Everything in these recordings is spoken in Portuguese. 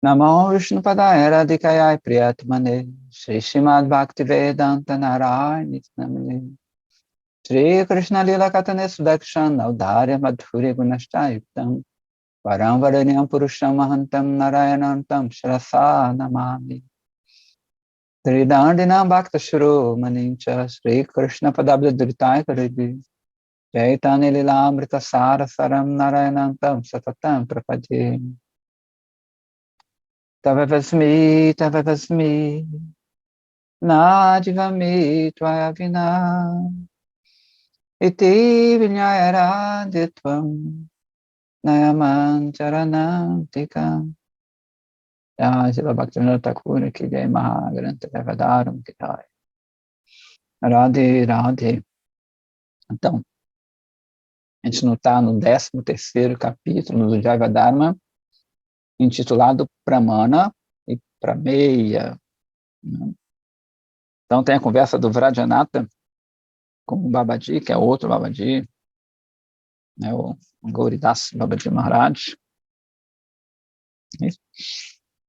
Namo Vishnupadaya Radhikaya Priyatmane Shri Srimad Bhaktivedanta Narayana Namane Shri Krishna Lila Katane Sudakshan Audharya Madhurya Gunashayuktam Param Varanyam Purusham Mahantam Narayanantam Shrasa Namami Sri Dandinam Bhakta Shuru Manincha Shri Krishna Padabda Dhritai Karibi Chaitanya Lila Amrita Sara Saram Narayanantam Satatam Prapadye Tavavasmi Nadivami Tvayavina Iti Vinyayaraditvam Nayaman Charanantikam Srila Bhaktivinoda Thakur Ki Jai Mahagrantha Devadaram Ki Jai Radhe Radhe. Então, a gente não está no 13º capítulo do Jayavadharma, intitulado Pramana e Prameya. Então tem a conversa do Vrajanatha com o Babaji, que é outro Babaji, né, o Gauridas Babaji Maharaj.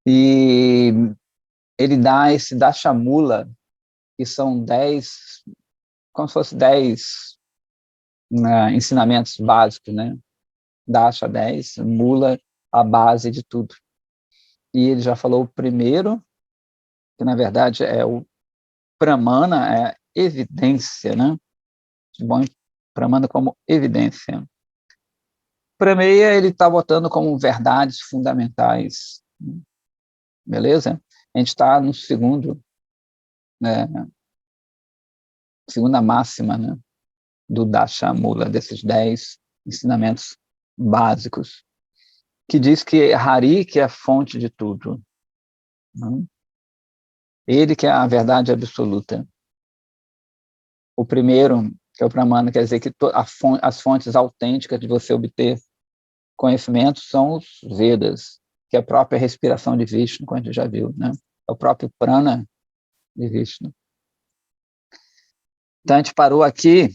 E ele dá esse Dashamula, que são 10, como se fosse 10 ensinamentos básicos, né? Dasha 10, Mula, a base de tudo. E ele já falou o primeiro, que na verdade é o Pramana, é evidência, né? Bom, Pramana como evidência. Prameya, ele está botando como verdades fundamentais. Beleza? A gente está no segundo, né, segunda máxima, né, do Dashamula, desses 10 ensinamentos básicos, que diz que Hari que é a fonte de tudo. Né? Ele que é a verdade absoluta. O primeiro, que é o Pramana, quer dizer que as fontes autênticas de você obter conhecimento são os Vedas, que é a própria respiração de Vishnu, como a gente já viu, né? É o próprio prana de Vishnu. Então, a gente parou aqui,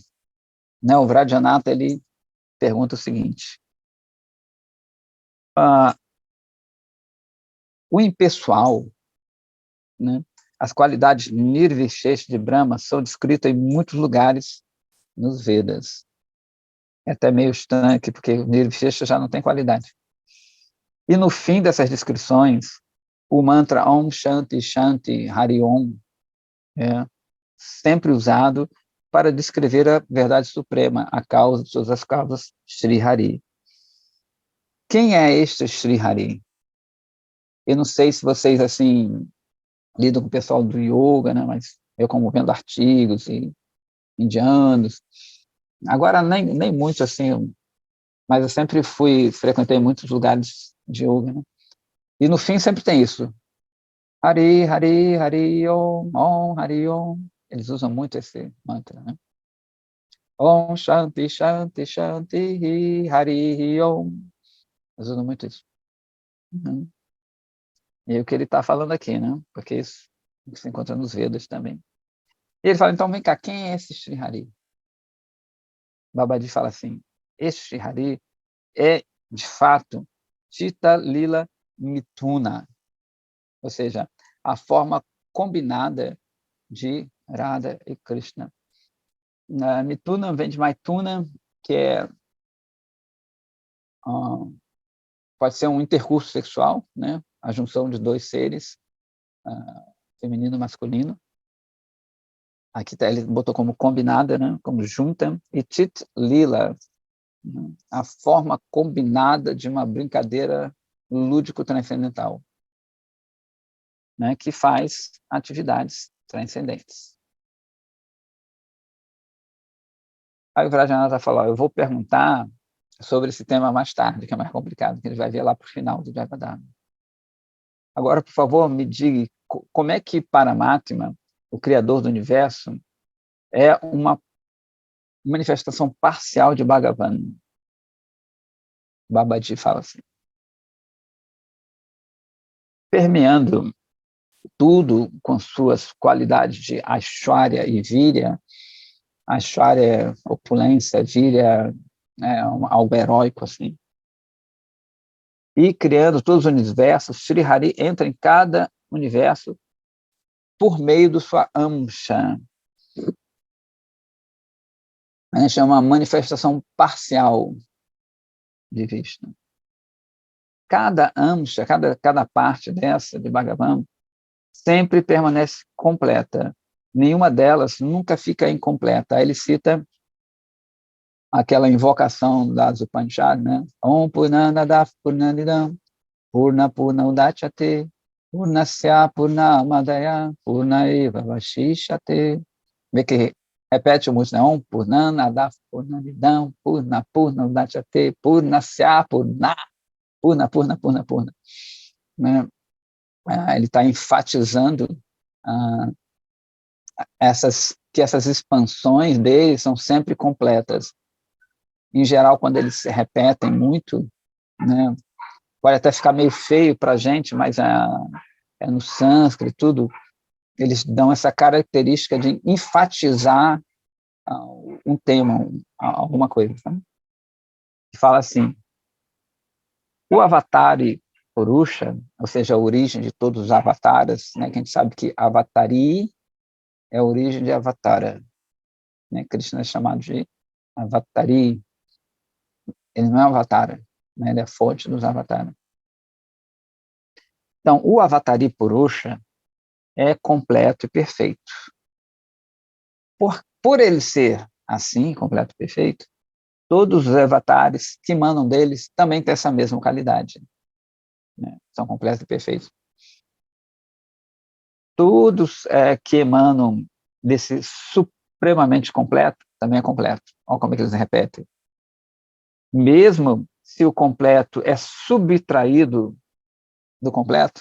né? O Vrajanatha, ele pergunta o seguinte: o impessoal, né? As qualidades nirvishesha de Brahma são descritas em muitos lugares nos Vedas. É até meio estranho aqui, porque o nirvishesha já não tem qualidade. E no fim dessas descrições, o mantra Om Shanti Shanti Hari Om é sempre usado para descrever a verdade suprema, a causa de todas as causas, Sri Hari. Quem é este Sri Hari? Eu não sei se vocês assim lidam com o pessoal do yoga, né? Mas eu, como vendo artigos e indianos, agora nem muito assim, mas eu sempre frequentei muitos lugares de yoga, né? E no fim sempre tem isso: Hari, Hari, Hari Om, Om, Hari Om. Eles usam muito esse mantra, né? Om Shanti, Shanti, Shanti, Hari Om. Eles usam muito isso. Uhum. E é o que ele está falando aqui, né? Porque isso se encontra nos Vedas também. E ele fala, então, vem cá, quem é esse Sri Hari? Babaji fala assim, esse Sri Hari é, de fato, Chitta Lila Mituna, ou seja, a forma combinada de Radha e Krishna. Mituna vem de Maituna, que é pode ser um intercurso sexual, né? A junção de dois seres, feminino e masculino. Aqui ele botou como combinada, né? Como junta. E Chit Lila, né? A forma combinada de uma brincadeira lúdico-transcendental, né? Que faz atividades transcendentes. Aí o Vrajanatha falou, eu vou perguntar sobre esse tema mais tarde, que é mais complicado, que ele vai ver lá para o final do Jayavadharma. Agora, por favor, me diga como é que Paramatma, o Criador do Universo, é uma manifestação parcial de Bhagavan. Babaji fala assim. Permeando tudo com suas qualidades de Aishwarya e Virya, Aishwarya é opulência, Virya é algo heróico, assim. e criando todos os universos, Sri Hari entra em cada universo por meio do sua Amsha. A gente chama uma manifestação parcial de Vishnu. Cada Amsha, cada parte dessa de Bhagavan sempre permanece completa. Nenhuma delas nunca fica incompleta. Aí ele cita aquela invocação das Upanishads, né? Om Purnanadav Purnamidam Purna Purna Udachyate Purnasya Purnamadaya Purnaeva Vashishyate. Vê que repete muito, né? Om Purnanadav Purnamidam Purna Purna Udachyate Purnasya Purna. Né? Ele está enfatizando que essas expansões dele são sempre completas. Em geral, quando eles se repetem muito, né, pode até ficar meio feio para a gente, mas é no sânscrito, tudo, eles dão essa característica de enfatizar um tema, alguma coisa. Tá? E fala assim, o Avatari Purusha, ou seja, a origem de todos os avataras, né, que a gente sabe que Avatari é a origem de Avatara. Né? Krishna é chamado de Avatari. Ele não é Avatara, né? Ele é a fonte dos avataras. Então, o Avatari Purusha é completo e perfeito. Por ele ser assim, completo e perfeito, todos os avatares que emanam deles também têm essa mesma qualidade. Né? São completos e perfeitos. Todos que emanam desse supremamente completo, também é completo. Olha como é que eles repetem. Mesmo se o completo é subtraído do completo,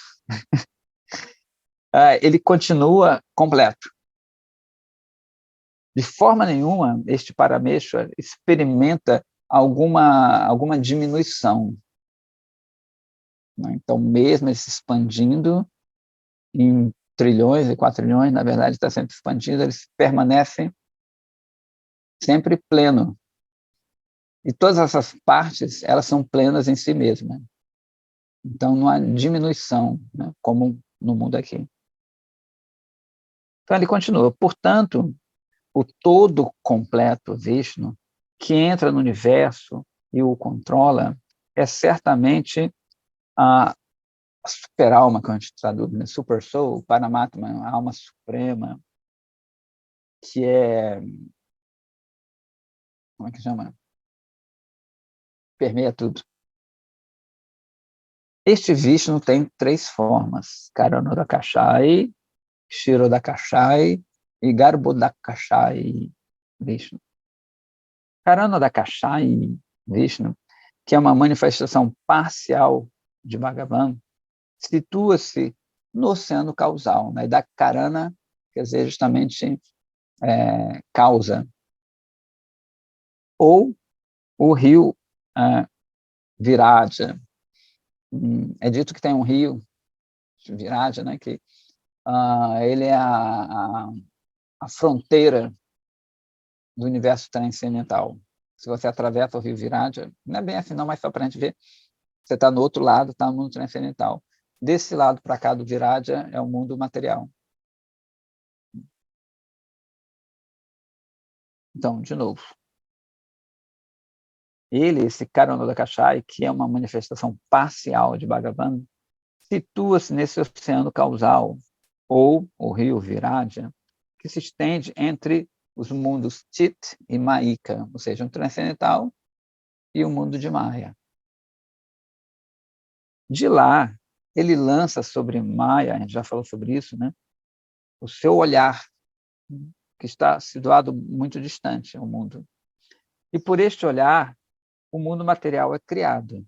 ele continua completo. De forma nenhuma, este Parameshwar experimenta alguma diminuição. Né? Então, mesmo ele se expandindo em trilhões e quatrilhões, na verdade, está sempre expandindo, ele permanece sempre pleno. E todas essas partes, elas são plenas em si mesmas. Então, não há diminuição, né, como no mundo aqui. Então, ele continua. Portanto, o todo completo Vishnu, que entra no universo e o controla, é certamente a super-alma, que a gente traduz, né? Super Soul, Paramatma, a alma suprema, que é, como é que chama? Permeia tudo. Este Vishnu tem 3 formas, Karanodakashai, Kshirodakashai e Garbhodakashai Vishnu. Karanodakashai Vishnu, que é uma manifestação parcial de Bhagavan, situa-se no oceano causal, né? Da Karana, quer dizer, justamente causa, ou o rio Viraja. É dito que tem um rio Viraja, né? Que ele é a fronteira do universo transcendental. Se você atravessa o rio Viraja, não é bem assim não, mas só para a gente ver, você está no outro lado, está no mundo transcendental. Desse lado para cá do Viraja é o mundo material. Então, de novo, esse Karanodakashai, que é uma manifestação parcial de Bhagavan, situa-se nesse oceano causal, ou o rio Viraja, que se estende entre os mundos Chit e Maika, ou seja, um transcendental e o mundo de Maya. De lá, ele lança sobre Maya, a gente já falou sobre isso, né? O seu olhar, que está situado muito distante ao mundo. E por este olhar, o mundo material é criado.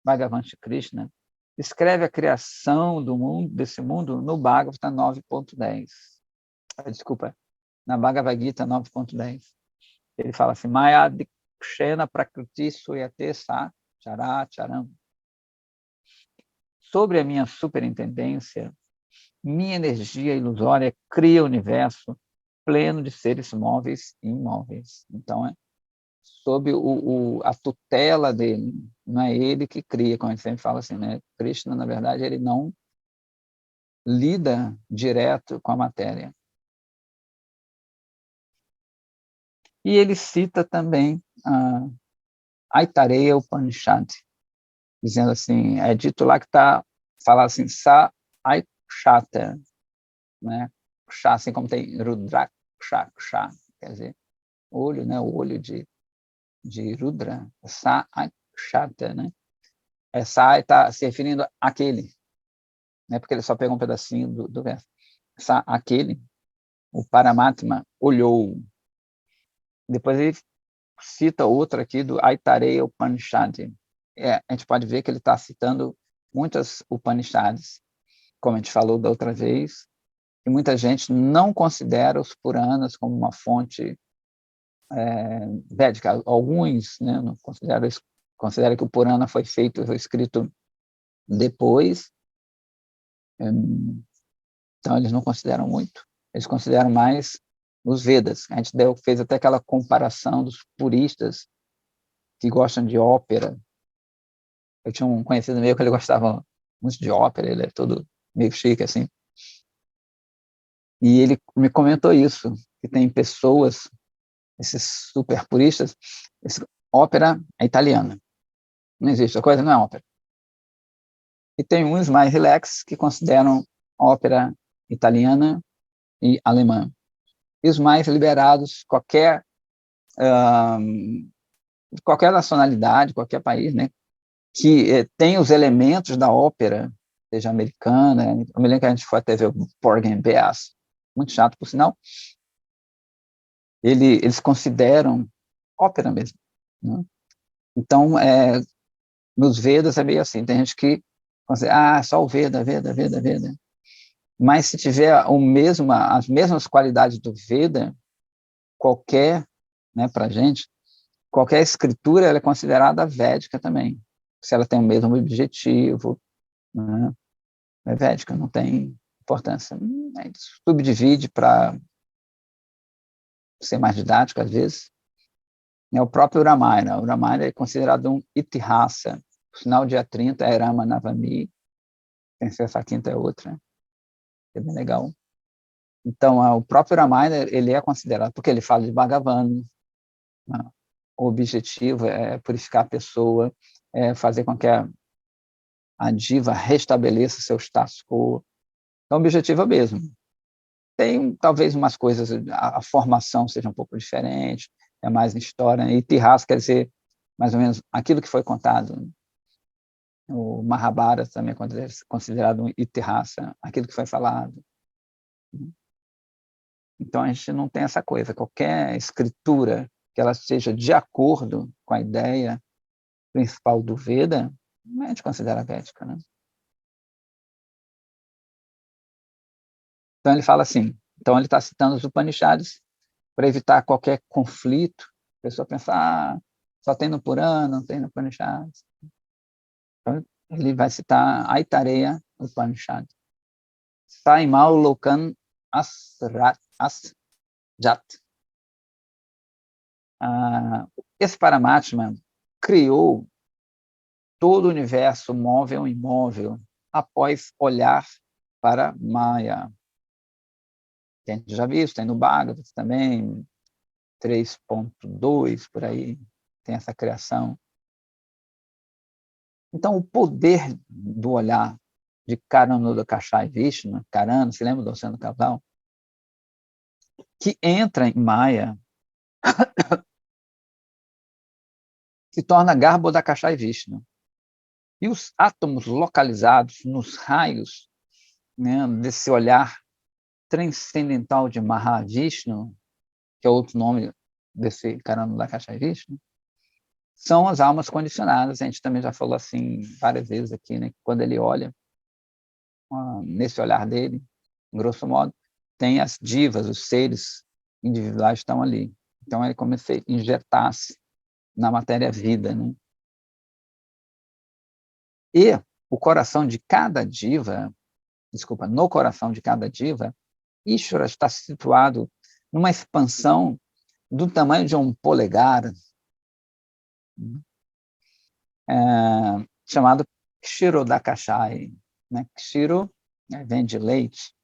Bhagavan Krishna escreve a criação do mundo, desse mundo no Bhagavata 9.10. Desculpa, na Bhagavad Gita 9.10. Ele fala assim, Maya Dikshena Prakriti Suyate Sa Chara Charam. Sobre a minha superintendência, minha energia ilusória cria o universo pleno de seres móveis e imóveis. Então, sob a tutela dele. Não é ele que cria, como a gente sempre fala assim, né? Krishna, na verdade, ele não lida direto com a matéria. E ele cita também a Aitareya Upanishad, dizendo assim, é dito lá que fala assim, Sa Aikshata, né? Ksha, assim como tem Rudraksha, ksha, quer dizer, olho, né? O olho de Rudra, Sa Aikshata, né? Sa está se referindo àquele, né? Porque ele só pega um pedacinho do verso. Sa, aquele, o Paramatma olhou. Depois ele cita outra aqui do Aitareya Upanishad. A gente pode ver que ele está citando muitas Upanishads, como a gente falou da outra vez, e muita gente não considera os Puranas como uma fonte védica. Alguns, né, não consideram que o Purana foi escrito depois, então eles não consideram muito. Eles consideram mais os Vedas. A gente fez até aquela comparação dos puristas que gostam de ópera. Eu tinha um conhecido meu que ele gostava muito de ópera, ele é todo meio chique, assim. E ele me comentou isso, que tem pessoas, esses super puristas, ópera é italiana. Não existe, a coisa não é ópera. E tem uns mais relax que consideram ópera italiana e alemã. E os mais liberados, qualquer nacionalidade, qualquer país, né, que tem os elementos da ópera, seja americana. Eu me lembro que a gente foi até ver o Porgy and Bess, muito chato, por sinal. Eles consideram ópera mesmo, né? Então, nos Vedas é meio assim, tem gente que considera, só o Veda, Veda, Veda, Veda. Mas se tiver as mesmas qualidades do Veda, qualquer, né, para a gente, qualquer escritura ela é considerada védica também, se ela tem o mesmo objetivo, né? É védica, não tem importância. A gente subdivide para ser mais didático, às vezes. O próprio Ramayana. O Ramayana é considerado um itihasa. O final, dia 30, é Rama Navami. Tem essa quinta é outra. É bem legal. Então, o próprio Ramayana, ele é considerado, porque ele fala de Bhagavan, né? O objetivo é purificar a pessoa, fazer com que a diva restabeleça seu status quo. Então, o objetivo é o mesmo. Tem, talvez, umas coisas, a formação seja um pouco diferente, é mais em história, e Itirás quer dizer, mais ou menos, aquilo que foi contado. O Mahabharata também é considerado um Itirasa, aquilo que foi falado. Então, a gente não tem essa coisa. Qualquer escritura que ela esteja de acordo com a ideia principal do Veda, a gente considera védica, né? Então, ele fala assim, então ele está citando os Upanishads para evitar qualquer conflito. A pessoa pensa, só tem no Purana, não tem no Upanishads. Então, ele vai citar Aitareya Upanishad. Saimal Lokan Asjat. Esse Paramatma criou todo o universo móvel e imóvel após olhar para Maya. Que a gente já viu, tem no Bhagavad também, 3.2, por aí, tem essa criação. Então, o poder do olhar de Karanodakasha e Vishnu, Karana, se lembra do Oceano Caval? Que entra em Maya, se torna Garbhodakasha e Vishnu. E os átomos localizados nos raios, né, desse olhar transcendental de Mahavishnu, que é outro nome desse Karanodakasha e Vishnu, são as almas condicionadas. A gente também já falou assim várias vezes aqui, né, que quando ele olha, nesse olhar dele, grosso modo, tem as divas, os seres individuais estão ali. Então, ele começa a injetar-se na matéria-vida, né? E o coração de cada diva, no coração de cada diva, Ishvara está situado numa expansão do tamanho de um polegar, chamado Kshirodakashai, né? Kshiro, né, vem de leite,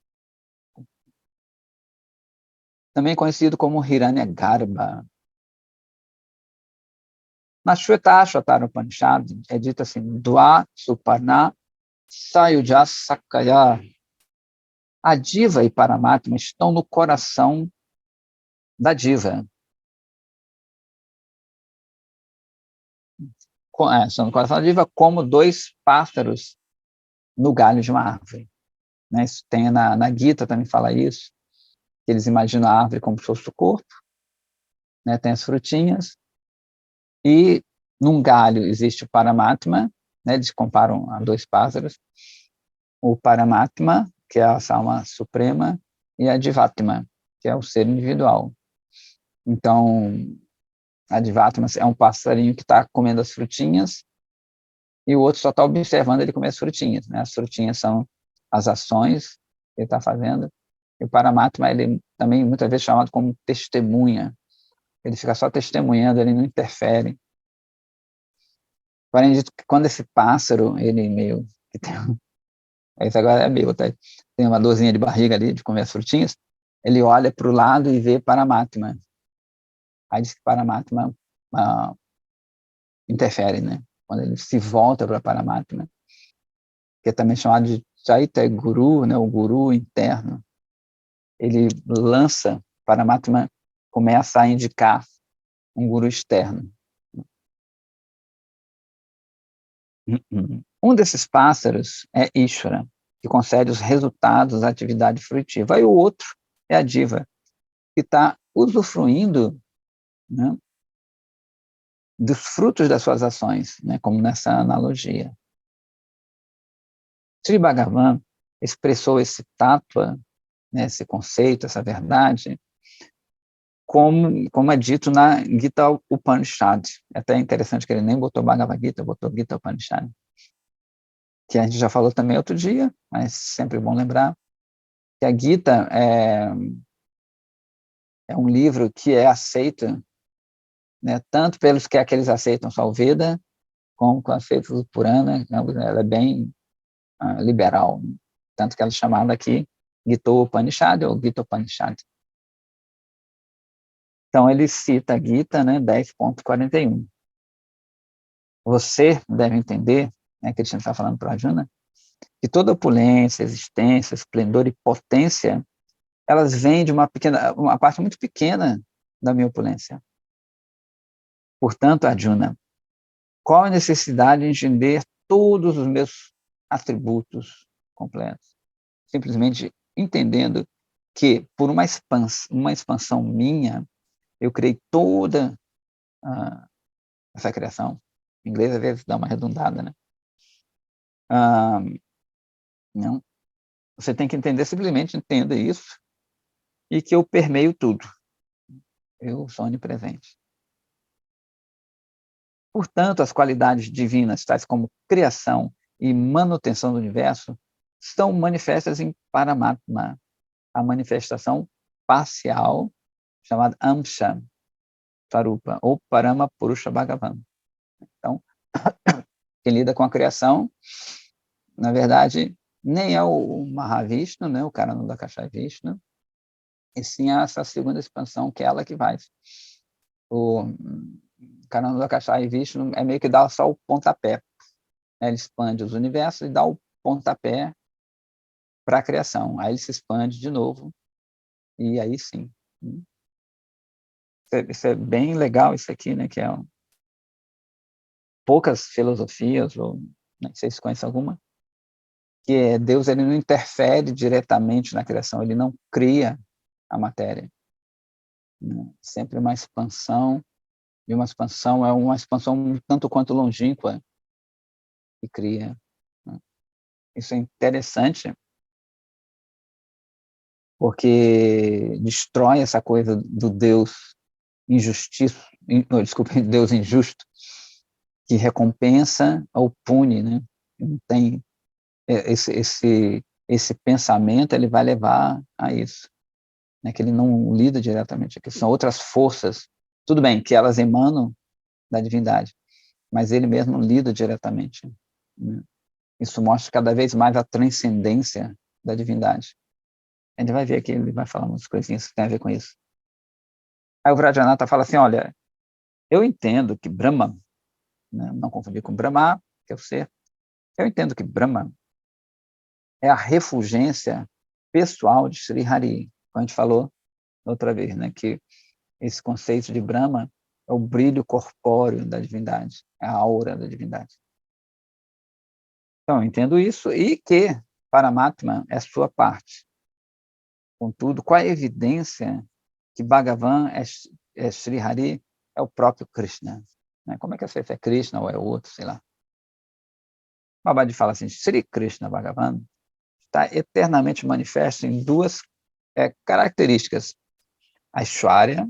também conhecido como Hiranyagarbha. Na Shvetashvatara Upanishad é dito assim, Dva Suparna Sayuja Sakaya. A diva e Paramatma estão no coração da diva. Estão no coração da diva como dois pássaros no galho de uma árvore. Né? Isso tem na Gita, também fala isso, que eles imaginam a árvore como se fosse o corpo, né? Tem as frutinhas, e num galho existe o Paramatma, né? Eles comparam a dois pássaros, o Paramatma, que é a alma suprema, e a Divatma, que é o ser individual. Então, a Divatma é um passarinho que está comendo as frutinhas, e o outro só está observando ele comer as frutinhas. Né? As frutinhas são as ações que ele está fazendo, e o Paramatma, ele também muitas vezes chamado como testemunha. Ele fica só testemunhando, ele não interfere. Porém, dito que quando esse pássaro, ele meio que tem, isso agora é meio, tá? Tem uma dorzinha de barriga ali, de comer as frutinhas, ele olha para o lado e vê Paramatma. Aí diz que Paramatma interfere, né? Quando ele se volta para Paramatma, que é também chamado de Chaita Guru, né? O guru interno. Ele lança, Paramatma começa a indicar um guru externo. Um desses pássaros é Ishvara, que concede os resultados da atividade frutiva. E o outro é a diva, que está usufruindo, né, dos frutos das suas ações, né, como nessa analogia. Sri Bhagavan expressou esse tattva, né, esse conceito, essa verdade, como é dito na Gita Upanishad. É até interessante que ele nem botou Bhagavad Gita, botou Gita Upanishad, que a gente já falou também outro dia, mas sempre bom lembrar, que a Gita é um livro que é aceito, né, tanto pelos que aqueles aceitam só o Veda, como com aceitos do Purana. Ela é bem liberal, tanto que ela é chamada aqui Gita Upanishad ou Gita Upanishad. Então, ele cita a Gita, né, 10.41. Você deve entender, né, que ele está falando para Arjuna, que toda opulência, existência, esplendor e potência, elas vêm de uma parte muito pequena da minha opulência. Portanto, Arjuna, qual a necessidade de entender todos os meus atributos completos? Simplesmente entendendo que, por uma expansão minha, eu criei toda essa criação. Em inglês, às vezes, dá uma redundada, né? Não. Você tem que entender, simplesmente entenda isso, e que eu permeio tudo. Eu sou onipresente. Portanto, as qualidades divinas, tais como criação e manutenção do universo, estão manifestas em Paramatma, a manifestação parcial, chamada Amsha Swarupa, ou Parama Purusha Bhagavan. Então, quem lida com a criação, na verdade, nem é o Mahavishnu, né, o Karanodakashai Vishnu, e sim essa segunda expansão, que é ela que faz. O Karanodakashai Vishnu é meio que dá só o pontapé, né? Ele expande os universos e dá o pontapé para a criação. Aí ele se expande de novo, e aí sim. Isso é bem legal, isso aqui, né? Que é poucas filosofias, ou não sei se conhece alguma, que Deus ele não interfere diretamente na criação, ele não cria a matéria. Né? Sempre uma expansão, e uma expansão é uma expansão tanto quanto longínqua que cria. Né? Isso é interessante, porque destrói essa coisa do Deus injustiça, desculpa, Deus injusto, que recompensa ou pune, né? Não tem esse pensamento, ele vai levar a isso, né? Que ele não lida diretamente aqui, são outras forças, tudo bem que elas emanam da divindade, mas ele mesmo lida diretamente, né? Isso mostra cada vez mais a transcendência da divindade. A gente vai ver aqui, ele vai falar umas coisinhas que tem a ver com isso. Aí o Vajrayanatha fala assim, olha, eu entendo que Brahma, né, não confundir com Brahma, que é o ser, eu entendo que Brahma é a refulgência pessoal de Sri Hari, como a gente falou outra vez, né, que esse conceito de Brahma é o brilho corpóreo da divindade, é a aura da divindade. Então, eu entendo isso e que Paramatma é sua parte. Contudo, qual a evidência que Bhagavan é Sri Hari, é o próprio Krishna? Né? Como é que é Krishna ou é outro, sei lá. Babaji fala assim, Sri Krishna Bhagavan está eternamente manifesto em duas características. A Aishwarya,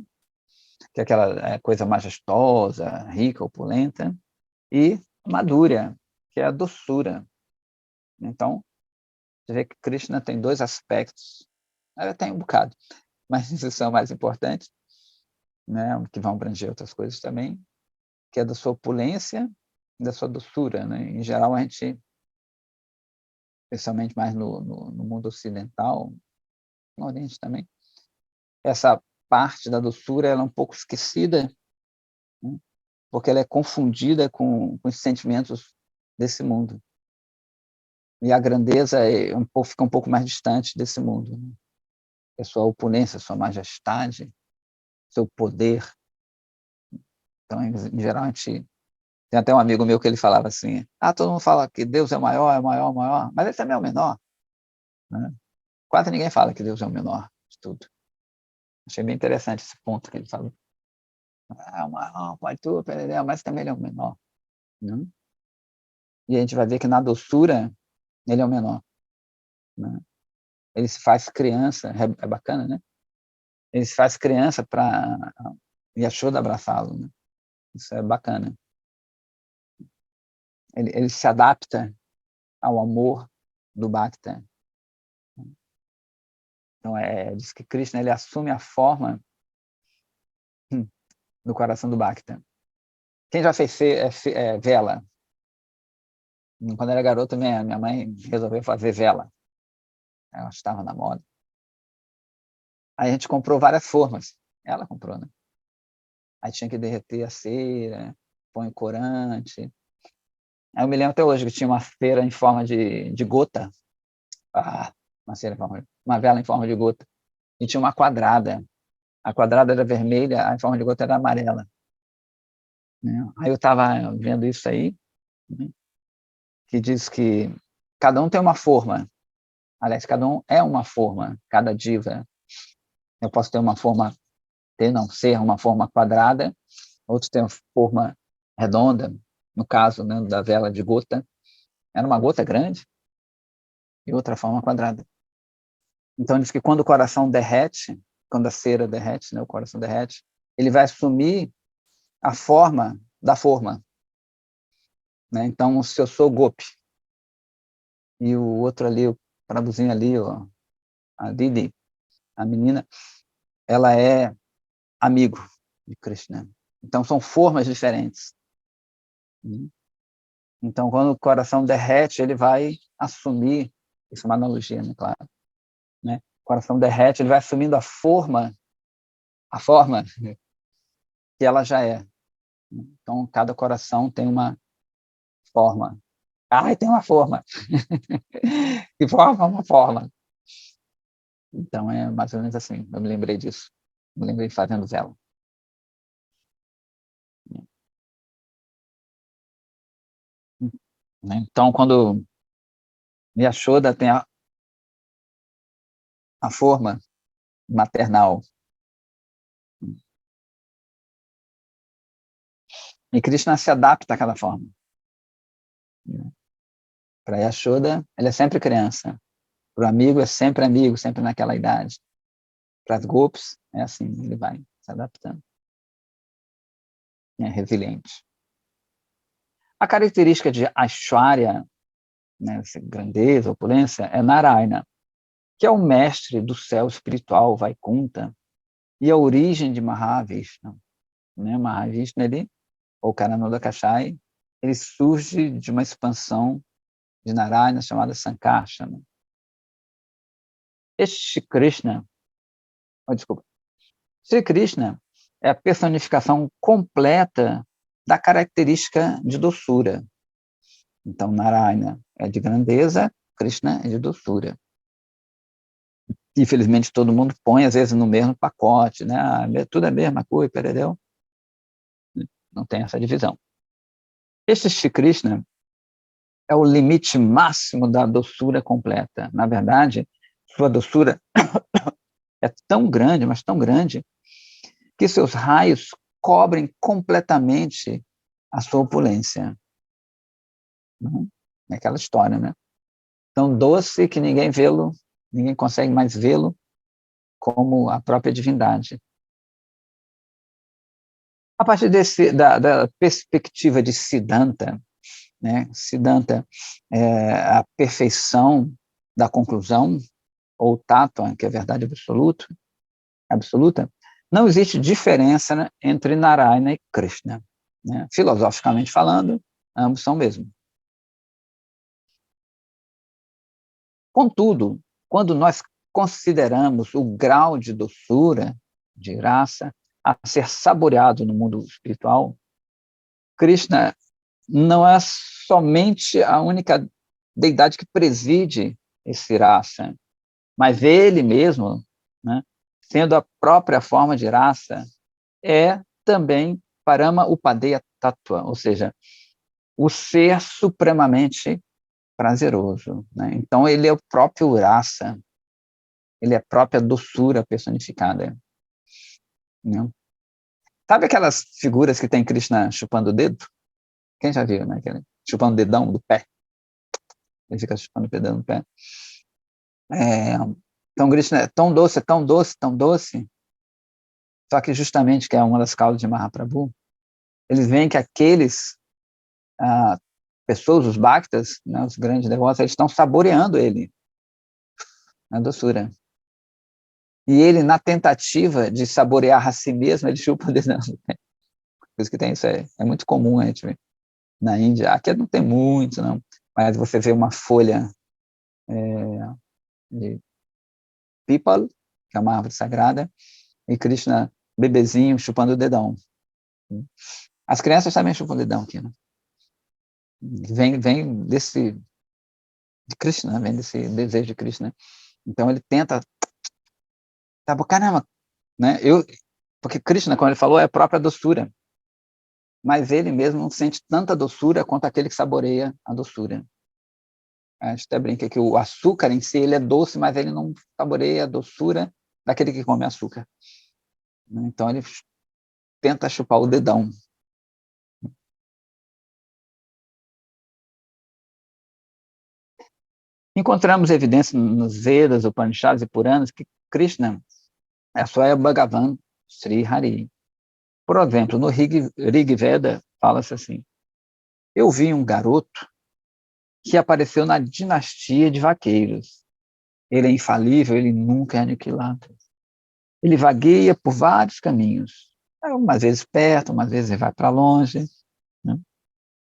que é aquela coisa majestosa, rica, opulenta, e Madhurya, que é a doçura. Então, você vê que Krishna tem dois aspectos, tem um bocado, mas esses são mais importantes, né, que vão abranger outras coisas também, que é da sua opulência e da sua doçura. Né? Em geral, a gente, especialmente mais no mundo ocidental, no Oriente também, essa parte da doçura ela é um pouco esquecida, né? Porque ela é confundida com os sentimentos desse mundo. E a grandeza fica um pouco mais distante desse mundo. Né? A sua opulência, a sua majestade, seu poder. Então, em geral, a gente... Tem até um amigo meu que ele falava assim, todo mundo fala que Deus é o maior, é o maior, é o maior, mas ele também é o menor. Né? Quase ninguém fala que Deus é o menor de tudo. Achei bem interessante esse ponto que ele falou. O maior, pode tudo, mas também ele é o menor. Né? E a gente vai ver que na doçura, ele é o menor. Né? Ele se faz criança, é bacana, né? Ele se faz criança para Yashoda abraçá-lo. Né? Isso é bacana. Ele se adapta ao amor do Bhakta. Então, diz que Krishna ele assume a forma do coração do Bhakta. Quem já fez vela? Quando eu era garoto, minha mãe resolveu fazer vela. Ela estava na moda. Aí a gente comprou várias formas. Ela comprou, né? Aí tinha que derreter a cera, põe corante. Aí eu me lembro até hoje que tinha uma cera em forma de gota. Uma vela em forma de gota. E tinha uma quadrada. A quadrada era vermelha, a forma de gota era amarela. Né? Aí eu estava vendo isso aí, né? Que diz que cada um tem uma forma. Aliás, cada um é uma forma, cada diva. Eu posso ter uma forma, ser uma forma quadrada, outros têm uma forma redonda, no caso, né, da vela de gota, era uma gota grande e outra forma quadrada. Então, diz que quando o coração derrete, quando a cera derrete, né, o coração derrete, ele vai assumir a forma da forma. Né? Então, se eu sou Gopi, e o outro ali, o traduzinho ali, a Didi, a menina, ela é amigo de Krishna. Então, são formas diferentes. Então, quando o coração derrete, ele vai assumir, isso é uma analogia, né, claro, né? O coração derrete, ele vai assumindo a forma que ela já é. Então, cada coração tem uma forma. Tem uma forma. Que forma? Uma forma. Então, é mais ou menos assim. Eu me lembrei disso. Me lembrei fazendo vela. Então, quando Yashoda tem a forma maternal e Krishna se adapta àquela forma. Para Yashoda, ele é sempre criança. Para o amigo, é sempre amigo, sempre naquela idade. Para as gopis, é assim, ele vai se adaptando. É resiliente. A característica de Aishwarya, né, grandeza, opulência, é Narayana, que é o mestre do céu espiritual, Vaikunta, e a origem de Mahavishnu. Né? Mahavishnu, ou Karanodakashai, ele surge de uma expansão de Narayana chamada Sankarsana. Este Krishna, desculpa, Sri Krishna é a personificação completa da característica de doçura. Então, Narayana é de grandeza, Krishna é de doçura. Infelizmente, todo mundo põe, às vezes, no mesmo pacote, né? Tudo é a mesma coisa, perdeu? Não tem essa divisão. Este Shri Krishna é o limite máximo da doçura completa. Na verdade, sua doçura é tão grande, mas tão grande, que seus raios cobrem completamente a sua opulência. É aquela história, né? Tão doce que ninguém consegue mais vê-lo como a própria divindade. A partir da perspectiva de Siddhanta, né? Siddhanta é a perfeição da conclusão, ou tattva, que é a verdade absoluta, não existe diferença, né, entre Narayana e Krishna. Né? Filosoficamente falando, ambos são o mesmo. Contudo, quando nós consideramos o grau de doçura, de graça, a ser saboreado no mundo espiritual, Krishna não é somente a única deidade que preside esse raça, mas ele mesmo, né, sendo a própria forma de raça, é também Parama Upadeya Tattva, ou seja, o ser supremamente prazeroso. Né? Então, ele é o próprio raça, ele é a própria doçura personificada. Né? Sabe aquelas figuras que tem Krishna chupando o dedo? Quem já viu, né? Chupando o dedão do pé. Ele fica chupando o dedão do pé. Então, Krishna é tão doce, tão doce, tão doce, só que justamente, que é uma das causas de Mahaprabhu, eles veem que aqueles pessoas, os bhaktas, né, os grandes devotos, eles estão saboreando ele, na doçura. E ele, na tentativa de saborear a si mesmo, ele chupa o dedão. Por isso que tem isso, é muito comum, né, na Índia. Aqui não tem muito, não, mas você vê uma folha de pípalo, que é uma árvore sagrada, e Krishna, bebezinho, chupando o dedão. As crianças também chupam o dedão aqui, né? Vem desse de Krishna, vem desse desejo de Krishna. Então ele tenta, tá, caramba, né? Porque Krishna, como ele falou, é a própria doçura. Mas ele mesmo não sente tanta doçura quanto aquele que saboreia a doçura. A gente até brinca que o açúcar em si, ele é doce, mas ele não saboreia a doçura daquele que come açúcar. Então ele tenta chupar o dedão. Encontramos evidência nos Vedas, Upanishads e Puranas que Krishna é só Bhagavan Sri Hari. Por exemplo, no Rig Veda, fala-se assim: eu vi um garoto que apareceu na dinastia de vaqueiros. Ele é infalível, ele nunca é aniquilado. Ele vagueia por vários caminhos. Algumas vezes perto, algumas vezes ele vai para longe. Né?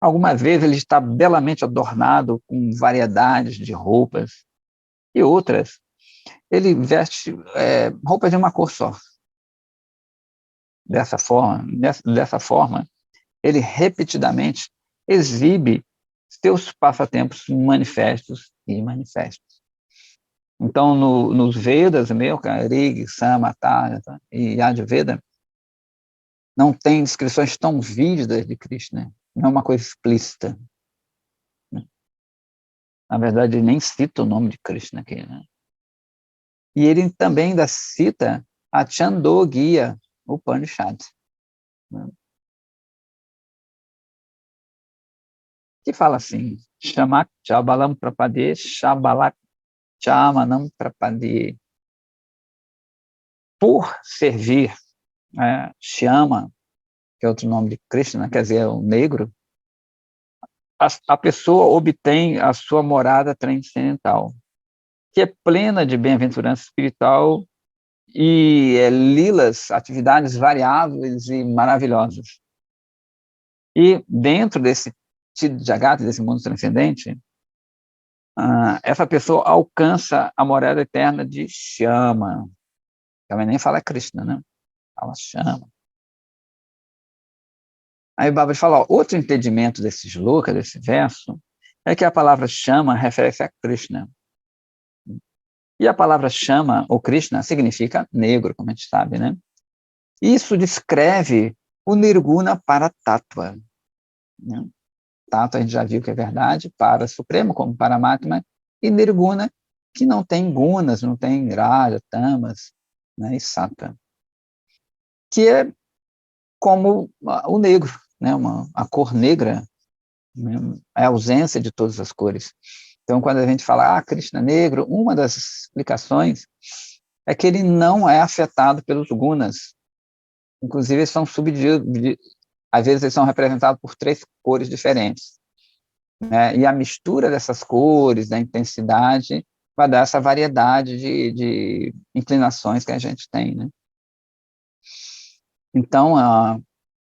Algumas vezes ele está belamente adornado com variedades de roupas. E outras, ele veste roupas de uma cor só. Dessa forma, ele repetidamente exibe seus passatempos manifestos e manifestos. Então, nos Vedas, Rig, Sama, Tara e Yajurveda, não tem descrições tão vívidas de Krishna, não é uma coisa explícita. Na verdade, ele nem cita o nome de Krishna aqui. Né? E ele também ainda cita a Chandogya Upanishad, né? Que fala assim: Shamak Chabalam Prapade, Shabalak Chamanam Prapade. Por servir Shyama, que é outro nome de Krishna, quer dizer, o negro, a pessoa obtém a sua morada transcendental, que é plena de bem-aventurança espiritual e lilas, atividades variáveis e maravilhosas. E dentro desse Jagata, desse mundo transcendente, essa pessoa alcança a morada eterna de Shama. Também nem fala Krishna, né? Fala Shama. Aí o Babaji fala, ó, outro entendimento desse shloka, desse verso, é que a palavra Shama refere-se a Krishna. E a palavra Shama, ou Krishna, significa negro, como a gente sabe, né? Isso descreve o Nirguna Paratattva. Né? Tattva a gente já viu que é verdade, para Supremo, como Paramatma, e Nirguna, que não tem gunas, não tem raja, tamas, né, e sattva. Que é como o negro, né, a cor negra, né, é a ausência de todas as cores. Então, quando a gente fala, Krishna negro, uma das explicações é que ele não é afetado pelos gunas. Inclusive, eles são subdivididos, às vezes eles são representados por 3 cores diferentes. Né? E a mistura dessas cores, da intensidade, vai dar essa variedade de inclinações que a gente tem. Né? Então,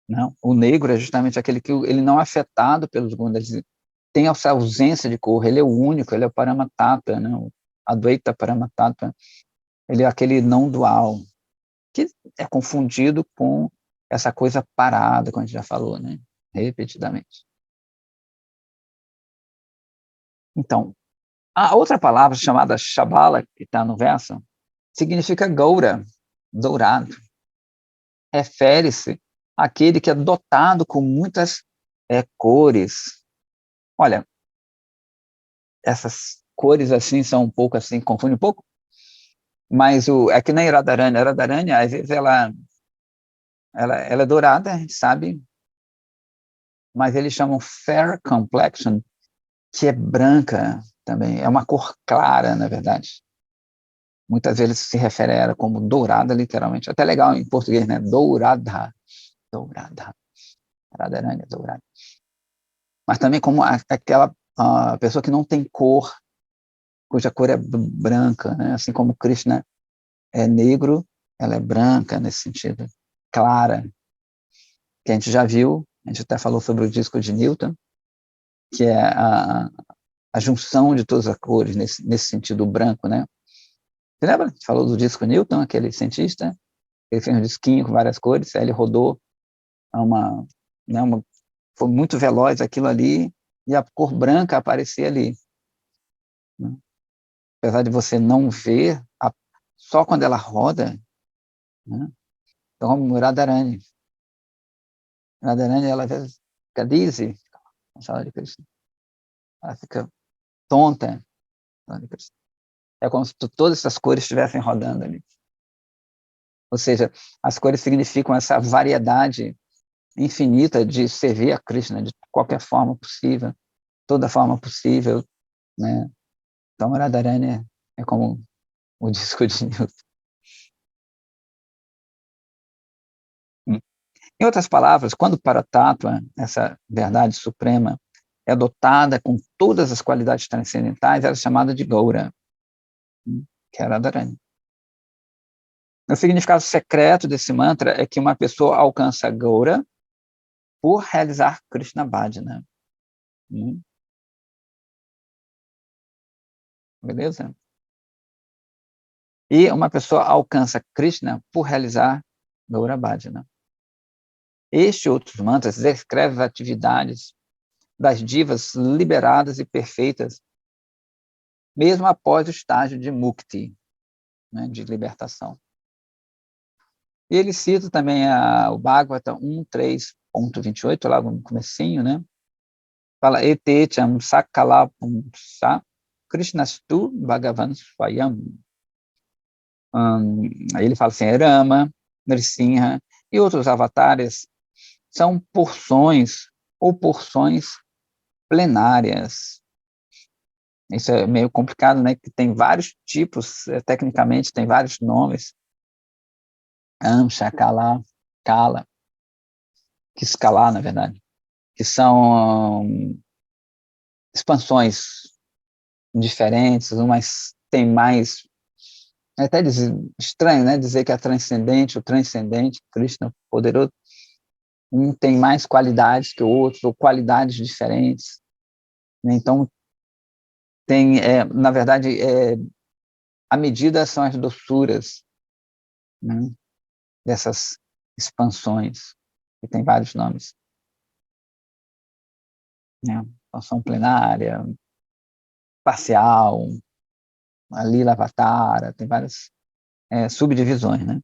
não, o negro é justamente aquele que ele não é afetado pelos gunas, tem essa ausência de cor, ele é o único, ele é o Paramatata, né? O Advaita Paramatata, ele é aquele não dual, que é confundido com essa coisa parada, como a gente já falou, né? Repetidamente. Então, a outra palavra chamada Shabala, que está no verso, significa Gaura, dourado. Refere-se àquele que é dotado com muitas cores. Olha, essas cores assim são um pouco assim, confundem um pouco, mas é que nem Radharani, às vezes ela é dourada, a gente sabe, mas eles chamam fair complexion, que é branca também, é uma cor clara, na verdade. Muitas vezes se refere a ela como dourada, literalmente. Até legal em português, né? Dourada. Dourada. Radharani, dourada. Mas também como aquela pessoa que não tem cor, cuja cor é branca, né? Assim como Krishna é negro, ela é branca nesse sentido, clara, que a gente já viu, a gente até falou sobre o disco de Newton, que é a junção de todas as cores nesse sentido branco, né? Você lembra? A gente falou do disco Newton, aquele cientista, ele fez um disquinho com várias cores, aí ele rodou né, foi muito veloz aquilo ali, e a cor branca aparecia ali. Né? Apesar de você não ver, só quando ela roda, né? Então, como Radharani, ela fica dizzy, de Krishna. Ela fica tonta. É como se todas essas cores estivessem rodando ali. Ou seja, as cores significam essa variedade infinita de servir a Krishna de qualquer forma possível, toda forma possível, né? Então, Radharani é como o disco de Newton. Em outras palavras, quando para Tattva, essa verdade suprema, é dotada com todas as qualidades transcendentais, ela é chamada de Gaura, que é Radharani. O significado secreto desse mantra é que uma pessoa alcança Gaura por realizar Krishna Bhajana. Beleza? E uma pessoa alcança Krishna por realizar Gaura Bhajana. Este e outros mantras descrevem as atividades das divas liberadas e perfeitas, mesmo após o estágio de mukti, né, de libertação. E ele cita também o Bhagavata 1.3.28, lá no comecinho, né? Fala, etecham sakalapam sa krishnastu bhagavan swayam. Aí ele fala assim, Rama, Nrsimha e outros avatares são porções ou porções plenárias. Isso é meio complicado, né? Que tem vários tipos, tecnicamente tem vários nomes. Amsha, Kala, Kala, que escalar, na verdade, que são expansões diferentes, umas tem mais, é até estranho, né? Dizer que é transcendente, o transcendente, Krishna, poderoso, um tem mais qualidades que o outro, ou qualidades diferentes, né? Então, na verdade, a medida são as doçuras, né, dessas expansões, que tem vários nomes, né? Expansão plenária, parcial, a Lila Avatara, tem várias subdivisões, né?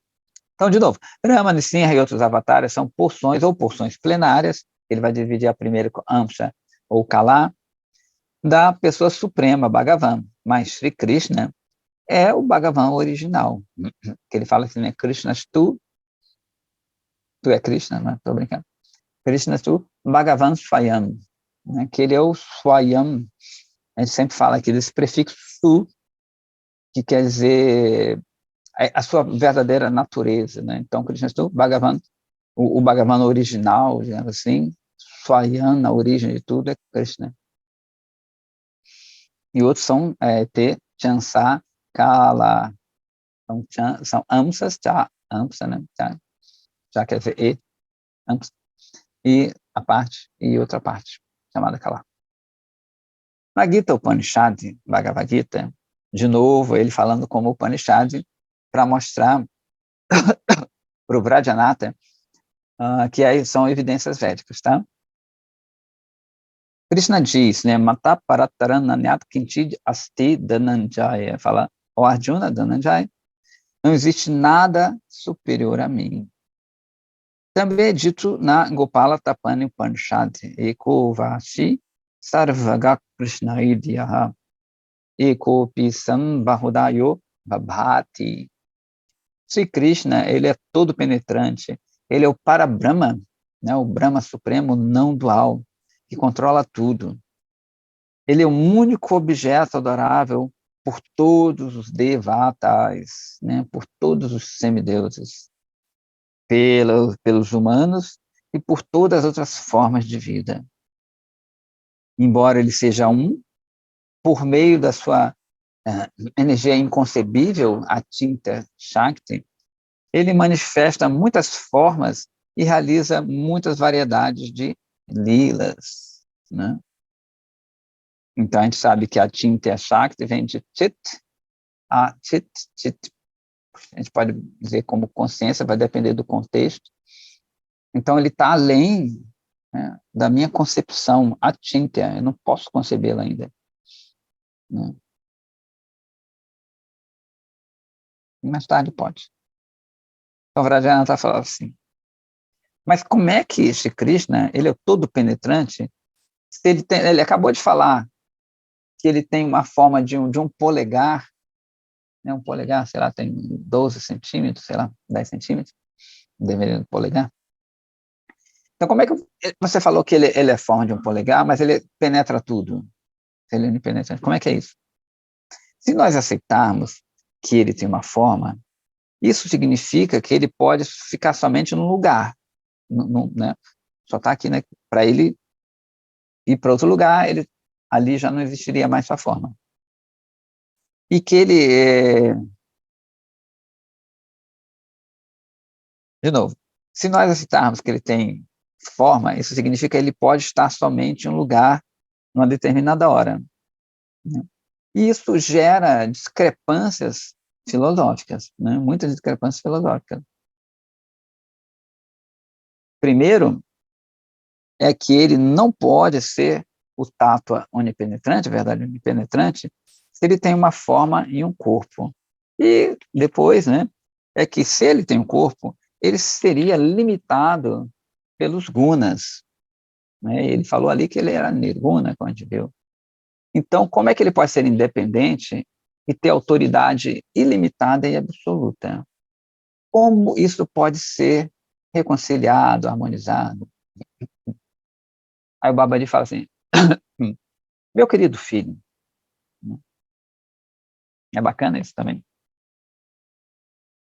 Então, de novo, Brahma, Nrsimha e outros avatares são porções ou porções plenárias, ele vai dividir a primeira com Amsha ou Kala, da pessoa suprema, Bhagavan, mas Sri Krishna é o Bhagavan original, que ele fala assim, né, Krishna, tu é Krishna, né? Estou brincando. Krishna, tu, Bhagavan Swayam, né? Que ele é o Swayam, a gente sempre fala aqui desse prefixo su, que quer dizer a sua verdadeira natureza, né? Então, Krishna, tu, Bhagavan, o Bhagavan original, digamos assim, Swayam, a origem de tudo, é Krishna. E outros são Te, Chansa, Kala, são Amsas, Amsa, né? Já quer dizer Amsa, e a parte, e outra parte, chamada Kala. Na Gita Upanishad, Bhagavad Gita, de novo, ele falando como Upanishad, para mostrar para o Vrajanata que aí são evidências védicas, tá? Krishna diz, né, Mata Paratarananyat Kinchid Asti Dhananjaya, fala, ó Arjuna Dhananjaya, não existe nada superior a mim. Também é dito na Gopala Tapani Upanishad, Eko Vashi Sarvaga Krishna Idyaha, Eko Pisam Bahudayo Babhati. Sri Krishna, ele é todo penetrante, ele é o Parabrahma, né, o Brahma Supremo não dual, que controla tudo. Ele é o único objeto adorável por todos os devatas, né, por todos os semideuses, pelos humanos e por todas as outras formas de vida. Embora ele seja um, por meio da sua energia inconcebível, a Tinta Shakti, ele manifesta muitas formas e realiza muitas variedades de lilas, né? Então, a gente sabe que a Tinta Shakti vem de Chit, a Chit, a gente pode dizer como consciência, vai depender do contexto. Então, ele está além, né, da minha concepção, a Tinta, eu não posso concebê-la ainda, né? Mais tarde pode. Então, Vrajana está falando assim, mas como é que esse Krishna, ele é todo penetrante, se ele acabou de falar que ele tem uma forma de um polegar, né, um polegar, sei lá, tem 12 centímetros, sei lá, 10 centímetros, deveria polegar. Então, como é que você falou que ele é forma de um polegar, mas ele penetra tudo? Ele é onipenetrante. Como é que é isso? Se nós aceitarmos que ele tem uma forma, isso significa que ele pode ficar somente num lugar, né? Só está aqui, né? Para ele ir para outro lugar, ali já não existiria mais sua forma. E que de novo, se nós aceitarmos que ele tem forma, isso significa que ele pode estar somente em um lugar, numa determinada hora, né? E isso gera discrepâncias filosóficas, né? Muitas discrepâncias filosóficas. Primeiro, é que ele não pode ser o tátua onipenetrante, a verdade onipenetrante, se ele tem uma forma e um corpo. E depois, né, é que se ele tem um corpo, ele seria limitado pelos gunas, né? Ele falou ali que ele era nirguna, como a gente viu. Então, como é que ele pode ser independente e ter autoridade ilimitada e absoluta? Como isso pode ser reconciliado, harmonizado? Aí o Babaji fala assim, meu querido filho, é bacana isso também.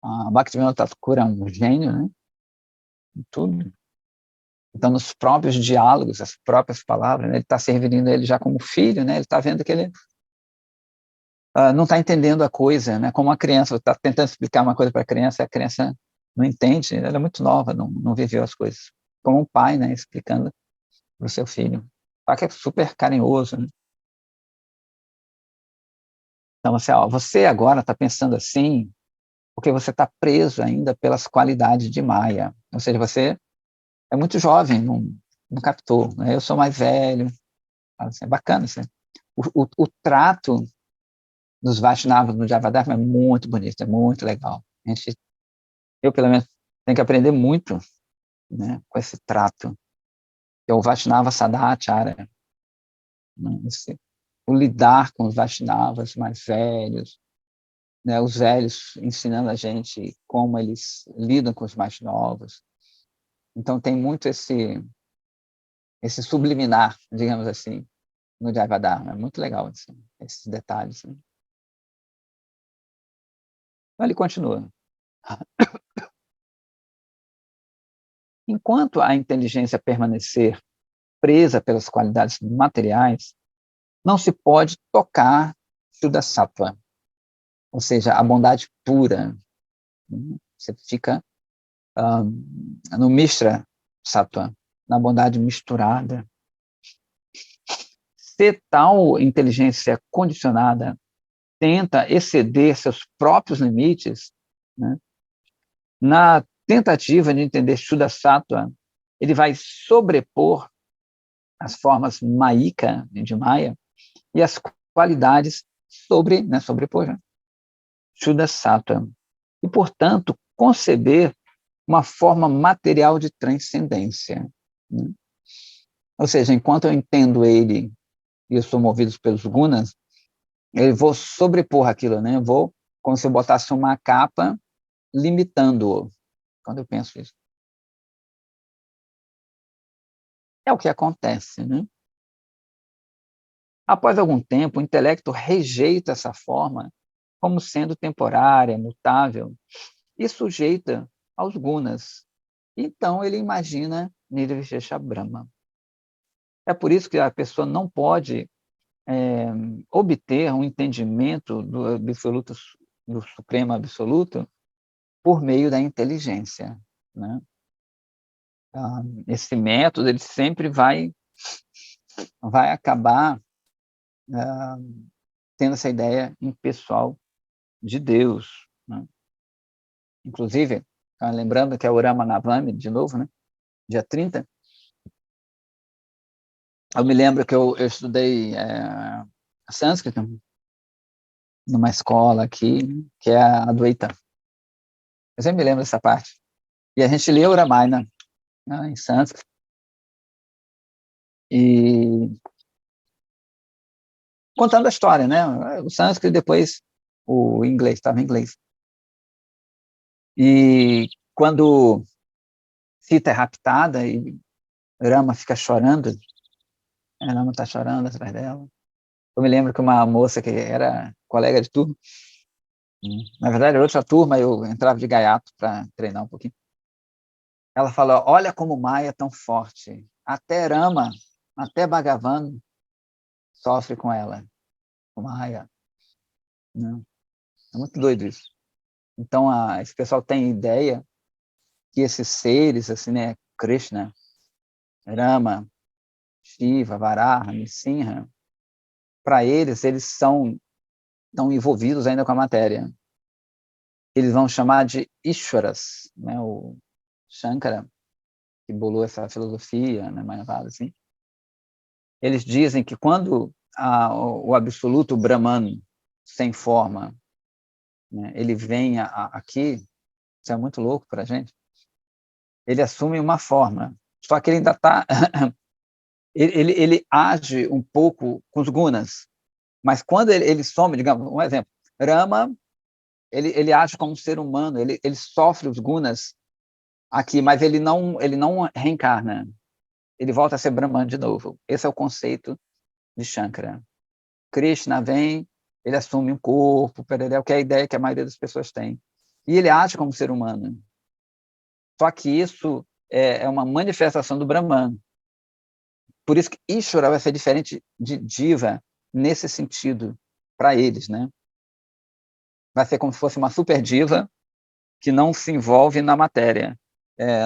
A Bhaktivinoda Thakur é um gênio, né? Em tudo. Então, nos próprios diálogos, as próprias palavras, né? Ele está servindo ele já como filho, né? Ele está vendo que ele não está entendendo a coisa, né? Como uma criança está tentando explicar uma coisa para a criança não entende, ela é muito nova, não viveu as coisas. como um pai, né, explicando para o seu filho. Só que é super carinhoso, né? Então, você agora está pensando assim, porque você está preso ainda pelas qualidades de Maia. Ou seja, você é muito jovem, não captou. Né? Eu sou mais velho. Assim, é bacana. Assim. O trato dos Vaishnavas no Javadharma é muito bonito, é muito legal. Eu, pelo menos, tenho que aprender muito, né, com esse trato. Que é o Vaishnava Sadachara. Né? O lidar com os Vaishnavas mais velhos, né, os velhos ensinando a gente como eles lidam com os mais novos. Então, tem muito esse subliminar, digamos assim, no Jivadharma. É muito legal assim, esses detalhes. Né? Então, ele continua. Enquanto a inteligência permanecer presa pelas qualidades materiais, não se pode tocar Shuddha Sattva, ou seja, a bondade pura. Você fica no Mishra Sattva, na bondade misturada. Se tal inteligência condicionada tenta exceder seus próprios limites, né, na tentativa de entender Shuddha Sattva, ele vai sobrepor as formas maíka, de Maya, e as qualidades sobrepor, né, Shuddha Sattva. E, portanto, conceber uma forma material de transcendência. Né? Ou seja, enquanto eu entendo ele e eu sou movido pelos gunas, eu vou sobrepor aquilo, né? Eu vou, como se eu botasse uma capa limitando-o, quando eu penso isso. É o que acontece, né? Após algum tempo, o intelecto rejeita essa forma como sendo temporária, mutável e sujeita aos gunas. Então, ele imagina Nirvishesha Brahma. É por isso que a pessoa não pode obter um entendimento do absoluto, do supremo absoluto, por meio da inteligência, né? Esse método ele sempre vai acabar tendo essa ideia impessoal de Deus, né? Inclusive, lembrando que é o Rama Navami, de novo, né? Dia 30, eu me lembro que eu estudei sânscrito numa escola aqui, que é a Advaita. Eu sempre me lembro dessa parte. E a gente lê o Ramayana, né, em sânscrito, e contando a história, né? O sânscrito e depois o inglês, estava em inglês. E quando Sita é raptada e Rama fica chorando, a Rama está chorando atrás dela. Eu me lembro que uma moça que era colega de turma, na verdade era outra turma, eu entrava de gaiato para treinar um pouquinho. Ela falou: olha como Maia é tão forte. Até Rama, até Bhagavan sofre com ela, com Maia. Né? É muito doido isso. Então, esse pessoal tem ideia que esses seres, assim, né, Krishna, Rama, Shiva, Varaha, Nrsimha, para eles estão envolvidos ainda com a matéria. Eles vão chamar de Ishwaras, né, o Shankara, que bolou essa filosofia, né, Mayavada, assim. Eles dizem que quando o absoluto Brahman, sem forma, né, ele vem aqui, isso é muito louco para a gente, ele assume uma forma, só que ele ainda está... ele age um pouco com os gunas, mas quando ele some, digamos, um exemplo, Rama, ele age como um ser humano, ele sofre os gunas aqui, mas ele não reencarna, ele volta a ser Brahman de novo. Esse é o conceito de Shankara. Krishna vem, ele assume um corpo, que é a ideia que a maioria das pessoas tem. E ele age como ser humano. Só que isso é uma manifestação do Brahman. Por isso que Ishvara vai ser diferente de Diva nesse sentido, para eles, né? Vai ser como se fosse uma super diva que não se envolve na matéria.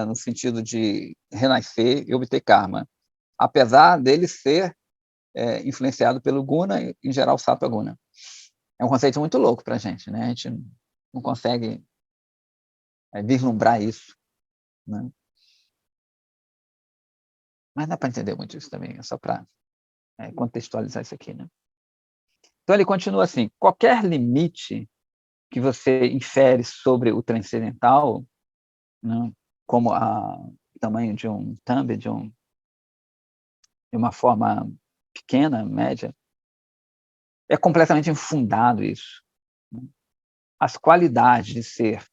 no sentido de renascer e obter karma, apesar dele ser influenciado pelo guna, em geral, sattva guna. É um conceito muito louco para a gente, né? A gente não consegue vislumbrar isso, né? Mas dá para entender muito isso também, é só para contextualizar isso aqui, né? Então ele continua assim: qualquer limite que você infere sobre o transcendental, né, como o tamanho de um thumb, de uma forma pequena, média, é completamente infundado isso. As qualidades de ser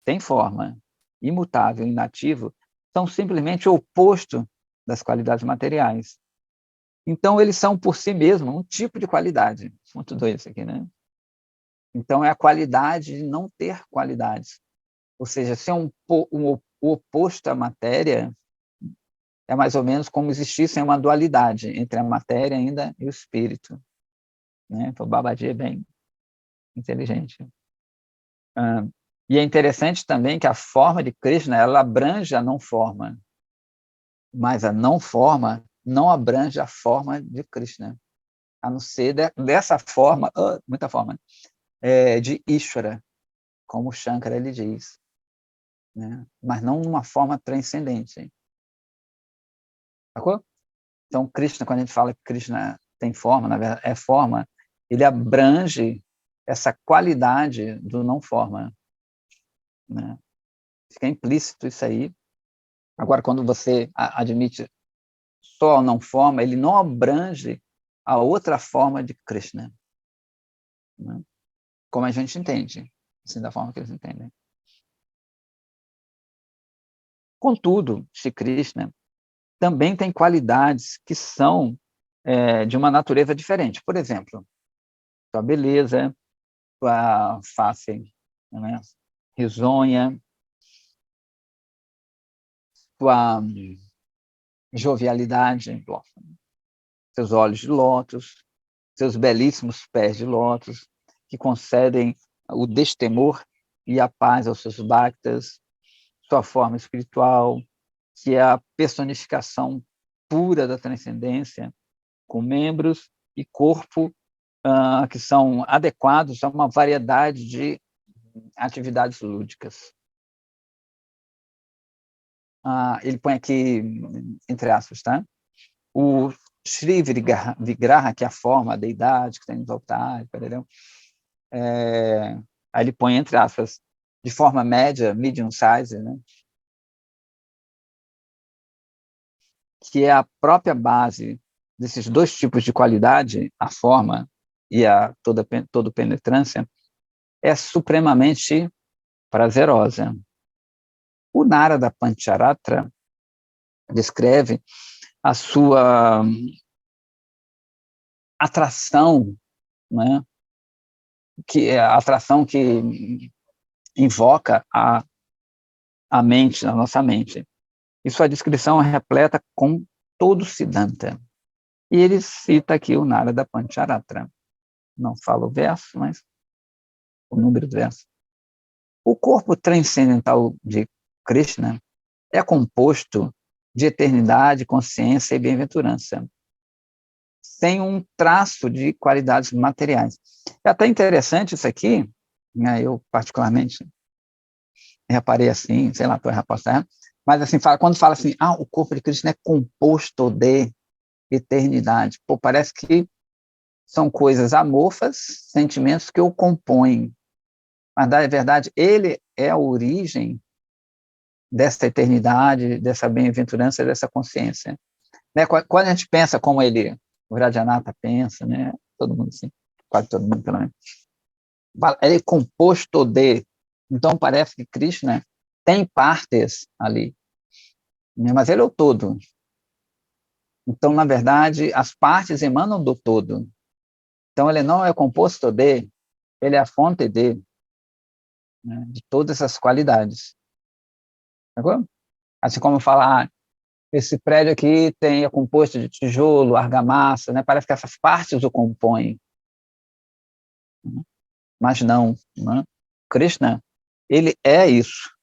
sem forma, imutável, inativo, são simplesmente o oposto das qualidades materiais. Então, eles são, por si mesmos, um tipo de qualidade. Muito doido isso aqui, né? Então, é a qualidade de não ter qualidades. Ou seja, ser o oposto à matéria é mais ou menos como existisse uma dualidade entre a matéria ainda e o espírito, né? Então, o Babaji é bem inteligente. E é interessante também que a forma de Krishna, ela abrange a não forma, mas a não forma não abrange a forma de Krishna, a não ser dessa forma, muita forma, de Ishvara, como Shankara ele diz, né? Mas não numa forma transcendente. Sacou? Então, Krishna, quando a gente fala que Krishna tem forma, na verdade, é forma, ele abrange essa qualidade do não forma, né? Fica implícito isso aí. Agora, quando você admite só a não forma, ele não abrange a outra forma de Krishna, né? Como a gente entende, assim, da forma que eles entendem. Contudo, Shri Krishna também tem qualidades que são de uma natureza diferente. Por exemplo, sua beleza, sua face, né, risonha, sua jovialidade, seus olhos de lótus, seus belíssimos pés de lótus, que concedem o destemor e a paz aos seus bhaktas, sua forma espiritual, que é a personificação pura da transcendência, com membros e corpo que são adequados a uma variedade de atividades lúdicas. Ele põe aqui, entre aspas, tá? O Shri Vigraha, que é a forma, a deidade que tem nos altares, aí ele põe, entre aspas, de forma média, medium size, né? Que é a própria base desses dois tipos de qualidade, a forma e a toda penetrância, é supremamente prazerosa. O Narada Pancharatra descreve a sua atração, né? Que é a atração que invoca a mente, a nossa mente. E sua descrição é repleta com todo Siddhanta. E ele cita aqui o Narada Pancharatra. Não fala o verso, mas o número do verso. O corpo transcendental de Krishna é composto de eternidade, consciência e bem-aventurança, sem um traço de qualidades materiais. É até interessante isso aqui, né? Eu particularmente reparei assim, sei lá, estou repassando, mas assim, quando fala assim, o corpo de Krishna é composto de eternidade, pô, parece que são coisas amorfas, sentimentos que o compõem, mas na verdade ele é a origem dessa eternidade, dessa bem-aventurança, dessa consciência. Né? Quando a gente pensa como o Vrajanatha pensa, né? Todo mundo assim, quase todo mundo pelo menos, ele é composto de, então parece que Krishna tem partes ali, né? Mas ele é o todo. Então, na verdade, as partes emanam do todo. Então, ele não é composto de, ele é a fonte né, de todas essas qualidades. Entendeu? Assim como falar, esse prédio aqui é composto de tijolo, argamassa, né? Parece que essas partes o compõem. Mas não, né? Krishna, ele é isso.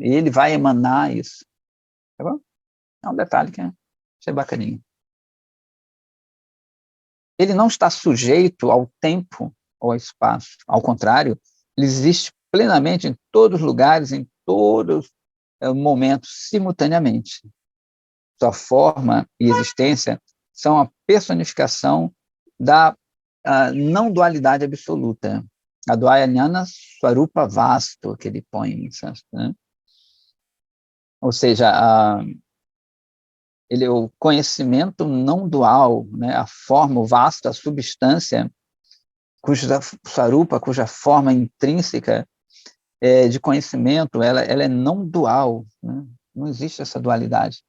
E ele vai emanar isso. Tá bom? É um detalhe que achei bacaninho. Ele não está sujeito ao tempo ou ao espaço. Ao contrário, ele existe plenamente em todos os lugares, em todos os momentos, simultaneamente. Sua forma e existência são a personificação da não-dualidade absoluta. A Dvayajnana Swarupa Vastu, que ele põe, né? Ou seja, ele é o conhecimento não dual, né? A forma, o vasto, a substância, cuja Swarupa, cuja forma intrínseca de conhecimento, ela é não dual, né? Não existe essa dualidade.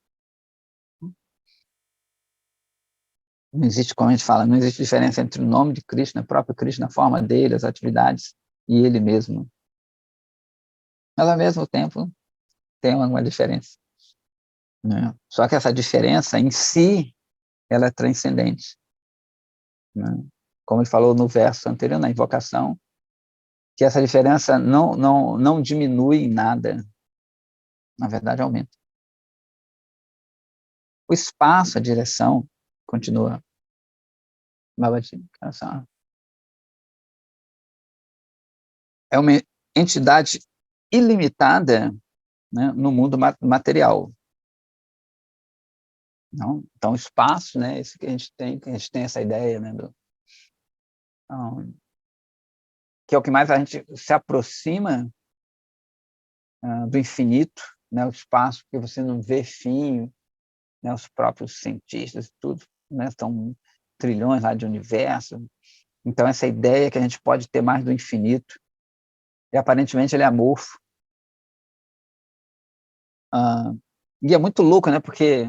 Não existe, como a gente fala, não existe diferença entre o nome de Krishna, o próprio Krishna, a forma dele, as atividades, e ele mesmo. Mas, ao mesmo tempo, tem uma diferença, né? Só que essa diferença, em si, ela é transcendente, né? Como ele falou no verso anterior, na invocação, que essa diferença não diminui em nada, na verdade, aumenta. O espaço, a direção, continua. Babaji, é uma entidade ilimitada, né, no mundo material. Não? Então, o espaço, né, esse que a gente tem essa ideia, né, que é o que mais a gente se aproxima do infinito, né, o espaço que você não vê fim, né, os próprios cientistas, tudo, né, estão trilhões lá de universo. Então, essa ideia que a gente pode ter mais do infinito, e aparentemente ele é amorfo. E é muito louco, né, porque,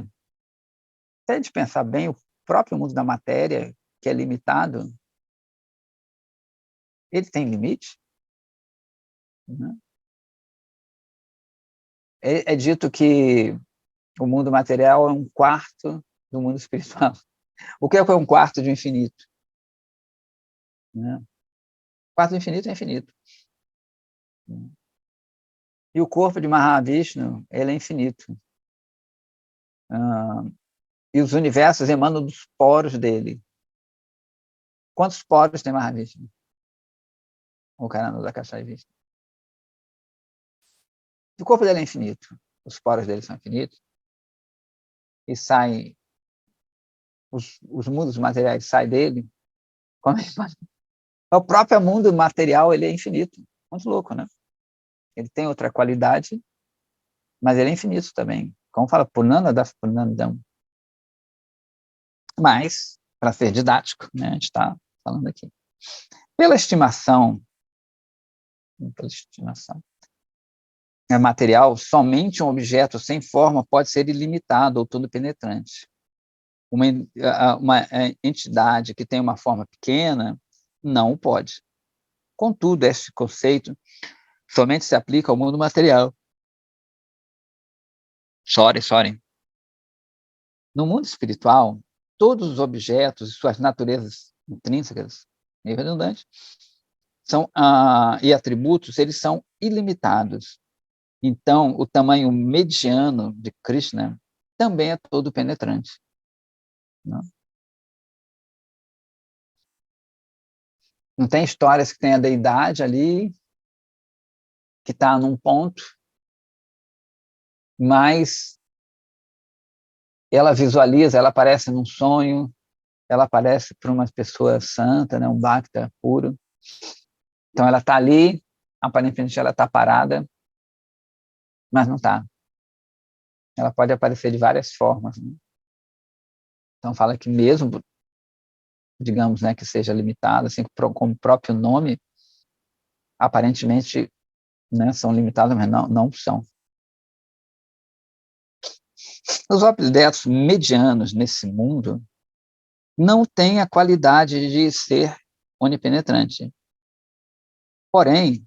se a gente pensar bem, o próprio mundo da matéria, que é limitado, ele tem limite, né? É dito que o mundo material é um quarto do mundo espiritual. O que é um quarto de infinito? Né? O quarto do infinito é infinito. E o corpo de Mahavishnu, ele é infinito. E os universos emanam dos poros dele. Quantos poros tem Mahavishnu? O Karana da Kashai Vishnu. O corpo dele é infinito. Os poros dele são infinitos. E saem, os mundos materiais saem dele. Como é que pode? O próprio mundo material, ele é infinito. Muito louco, né? Ele tem outra qualidade, mas ele é infinito também. Como fala, Purnana das Purnandam. Mas, para ser didático, né, a gente está falando aqui. Pela estimação material, somente um objeto sem forma pode ser ilimitado ou todo penetrante. Uma entidade que tem uma forma pequena não pode. Contudo, este conceito somente se aplica ao mundo material. Sorry. No mundo espiritual, todos os objetos e suas naturezas intrínsecas, meio redundante, e atributos, eles são ilimitados. Então, o tamanho mediano de Krishna também é todo penetrante. Não tem histórias que tem a deidade ali, que está num ponto, mas ela visualiza, ela aparece num sonho, ela aparece para uma pessoa santa, né, um bhakta puro. Então, ela está ali, aparentemente ela está parada, mas não está. Ela pode aparecer de várias formas, né? Então, fala que mesmo, digamos, né, que seja limitada, assim, como o próprio nome, aparentemente, né, são limitadas, mas não são. Os objetos medianos nesse mundo não têm a qualidade de ser onipenetrante. Porém,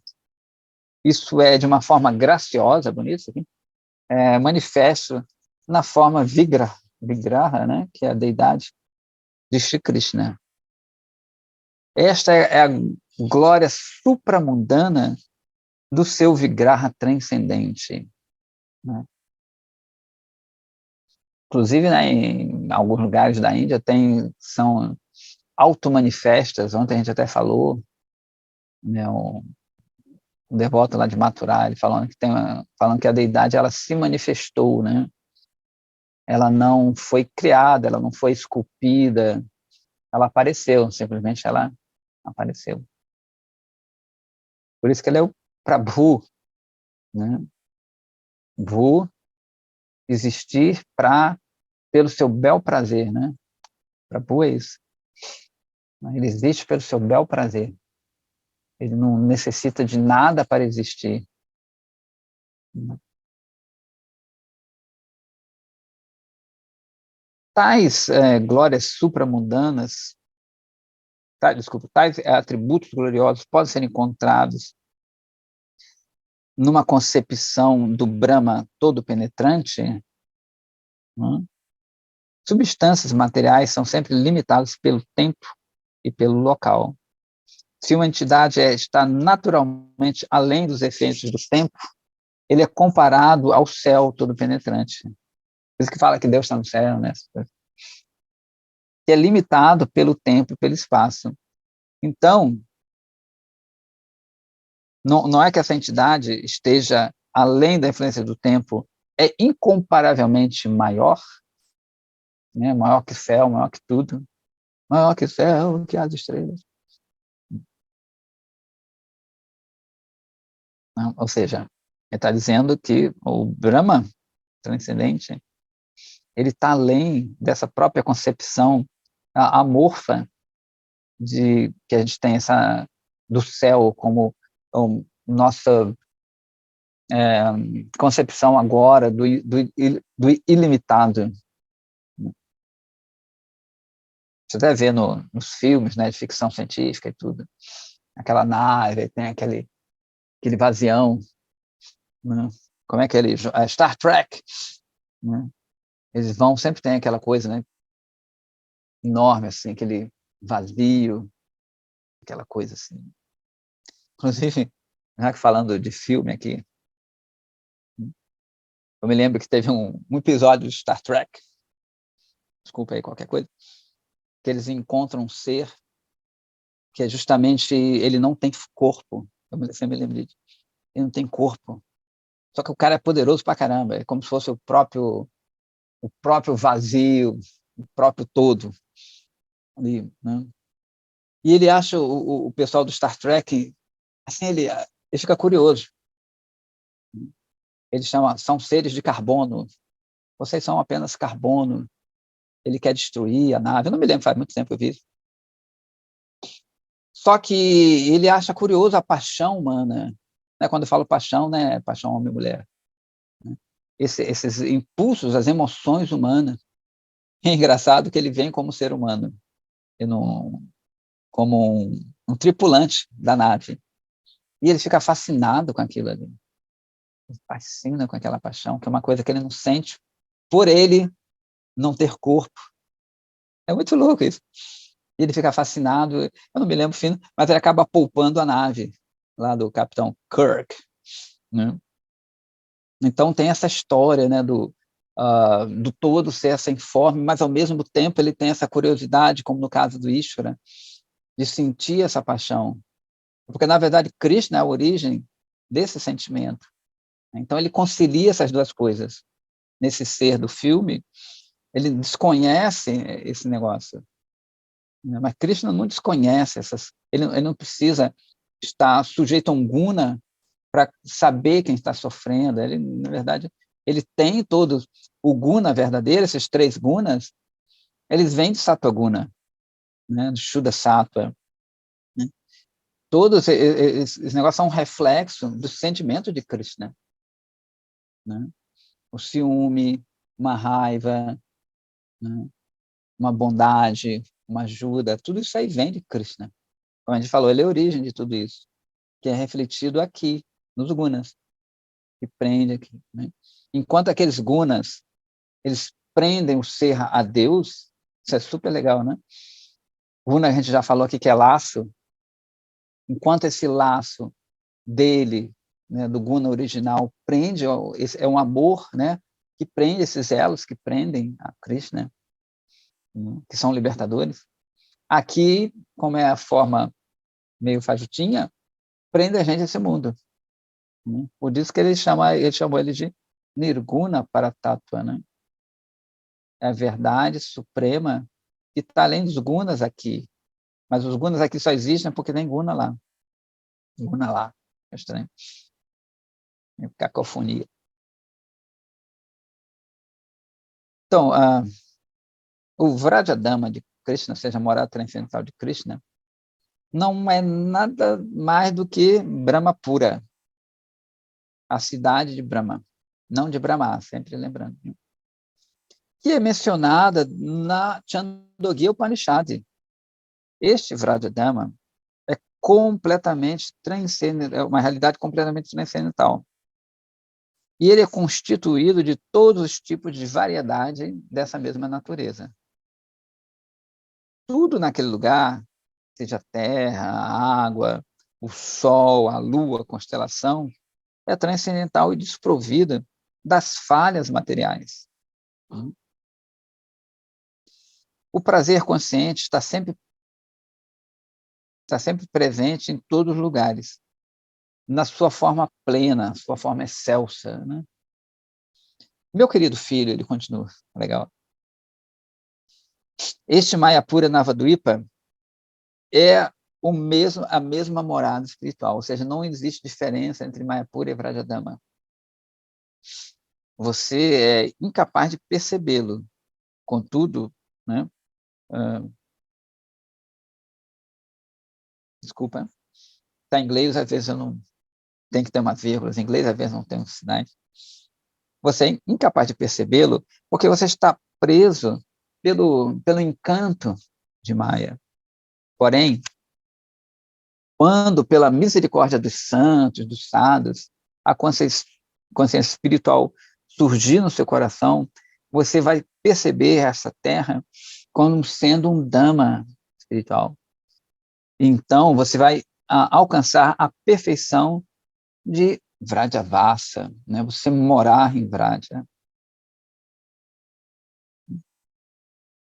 isso é de uma forma graciosa, bonito isso aqui, manifesto na forma Vigraha, né, que é a deidade de Shri Krishna. Esta é a glória supramundana do seu Vigraha transcendente, né? Inclusive, né, em alguns lugares da Índia são automanifestas. Ontem a gente até falou, né, um devoto lá de Mathura, ele falando que a deidade ela se manifestou, né? Ela não foi criada, ela não foi esculpida, ela apareceu, simplesmente ela apareceu. Por isso que ele é o Prabhu, né? Bhu, existir pelo seu bel prazer, né? Prabhu é isso. Ele existe pelo seu bel prazer. Ele não necessita de nada para existir. Tais glórias supramundanas, tais atributos gloriosos podem ser encontrados numa concepção do Brahma todo penetrante. Né? Substâncias materiais são sempre limitadas pelo tempo e pelo local. Se uma entidade está naturalmente além dos efeitos do tempo, ele é comparado ao céu todo penetrante. Por isso que fala que Deus está no céu, né? Que é limitado pelo tempo e pelo espaço. Então, não é que essa entidade esteja além da influência do tempo, é incomparavelmente maior, né? Maior que o céu, maior que tudo, maior que o céu, que as estrelas. Não? Ou seja, ele está dizendo que o Brahma transcendente, ele está além dessa própria concepção amorfa que a gente tem do céu como nossa concepção agora do ilimitado. Você deve ver nos filmes, né, de ficção científica e tudo, aquela nave, tem aquele vazião, né? Como é que ele... Star Trek, né? Eles sempre tem aquela coisa, né, enorme, assim, aquele vazio, aquela coisa assim. Inclusive, já que falando de filme aqui, eu me lembro que teve um episódio de Star Trek, desculpa aí qualquer coisa, que eles encontram um ser que é justamente, ele não tem corpo. Eu sempre me lembro disso. Ele não tem corpo. Só que o cara é poderoso pra caramba, é como se fosse o próprio vazio, o próprio todo. Ali, né? E ele acha, o pessoal do Star Trek, assim, ele fica curioso. Eles chamam, são seres de carbono. Vocês são apenas carbono. Ele quer destruir a nave. Eu não me lembro, faz muito tempo que eu vi isso. Só que ele acha curioso a paixão humana. Né? Quando eu falo paixão, né? Paixão homem e mulher. Né? Esses impulsos, as emoções humanas. É engraçado que ele vem como ser humano, e não, como um tripulante da nave. E ele fica fascinado com aquilo ali. Ele fascina com aquela paixão, que é uma coisa que ele não sente por ele não ter corpo. É muito louco isso. E ele fica fascinado, eu não me lembro o fim, mas ele acaba poupando a nave lá do Capitão Kirk, né? Então tem essa história, né, do todo ser sem forma, mas ao mesmo tempo ele tem essa curiosidade, como no caso do Ishvara, de sentir essa paixão, porque na verdade Krishna é a origem desse sentimento. Então ele concilia essas duas coisas. Nesse ser do filme, ele desconhece esse negócio, mas Krishna não desconhece ele não precisa estar sujeito a um guna para saber quem está sofrendo. Ele, na verdade, ele tem todos o guna verdadeiro, esses três gunas, eles vêm de Sattva-guna, né, do Shuddha Sattva, né? Todos esses negócios são um reflexo do sentimento de Krishna, né? O ciúme, uma raiva, né? Uma bondade, uma ajuda, tudo isso aí vem de Krishna. Como a gente falou, ele é a origem de tudo isso, que é refletido aqui, nos gunas, que prende aqui, né? Enquanto aqueles gunas, eles prendem o ser a Deus, isso é super legal, né? Guna, a gente já falou aqui que é laço, enquanto esse laço dele né, do guna original prende, é um amor, né, que prende esses elos que prendem a Krishna, que são libertadores. Aqui, como é a forma meio fajutinha, prende a gente a esse mundo. Por isso que ele chamou ele de Nirguna Paratattva, né? É a verdade suprema que está além dos gunas aqui. Mas os gunas aqui só existem porque tem guna lá. Guna lá. É estranho. É cacofonia. Então, o Vrajadama de Krishna, ou seja, a morada transcendental de Krishna, não é nada mais do que Brahma pura, a cidade de Brahma, não de Brahma, sempre lembrando, que é mencionada na Chandogya Upanishad. Este Vrajadama é completamente transcendental, é uma realidade completamente transcendental. E ele é constituído de todos os tipos de variedade dessa mesma natureza. Tudo naquele lugar, seja a terra, a água, o sol, a lua, a constelação, é transcendental e desprovida das falhas materiais. O prazer consciente está sempre presente em todos os lugares, na sua forma plena, sua forma excelsa, né? Meu querido filho, ele continua, legal. Este Mayapura Navadvipa é a mesma morada espiritual, ou seja, não existe diferença entre Mayapura e Vrajadama. Você é incapaz de percebê-lo. Contudo, né? Desculpa, está em inglês, às vezes eu não tem que ter umas vírgulas em inglês, às vezes não tem os sinais. Você é incapaz de percebê-lo porque você está preso pelo encanto de Maya. Porém, quando, pela misericórdia dos santos, dos sadhus, a consciência espiritual surgir no seu coração, você vai perceber essa terra como sendo um Dhamma espiritual. Então, você vai alcançar a perfeição de Vrajavasa, né? Você morar em Vraja.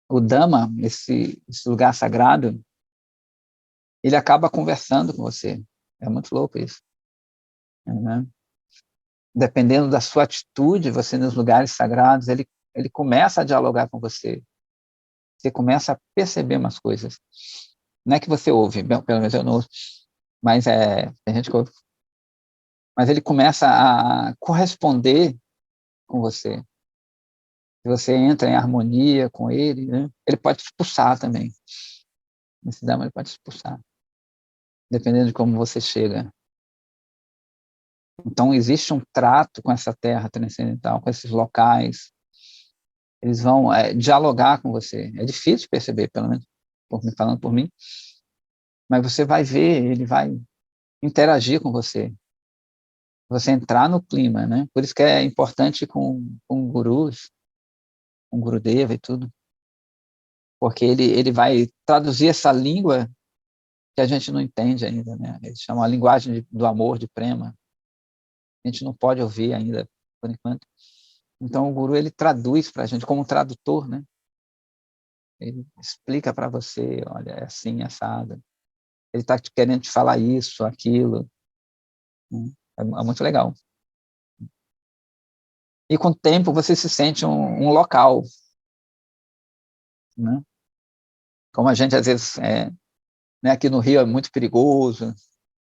O Dhamma, esse lugar sagrado, ele acaba conversando com você. É muito louco isso. Né? Dependendo da sua atitude, você nos lugares sagrados, ele começa a dialogar com você. Você começa a perceber umas coisas. Não é que você ouve, pelo menos eu não ouço, mas tem gente que ouve. Mas ele começa a corresponder com você. Se você entra em harmonia com ele, né? Ele pode te expulsar também. Nesse Dhamma ele pode te expulsar, dependendo de como você chega. Então, existe um trato com essa terra transcendental, com esses locais. Eles vão dialogar com você. É difícil perceber, pelo menos falando por mim, mas você vai ver, ele vai interagir com você. Você entrar no clima, né? Por isso que é importante com gurus, com Gurudeva e tudo, porque ele vai traduzir essa língua que a gente não entende ainda, né? Eles chamam a linguagem do amor, de prema. A gente não pode ouvir ainda, por enquanto. Então, o guru, ele traduz para a gente, como um tradutor, né? Ele explica para você, olha, é assim, assado. Ele está querendo te falar isso, aquilo. É muito legal. E com o tempo, você se sente um local, né? Como a gente, às vezes, né, aqui no Rio é muito perigoso.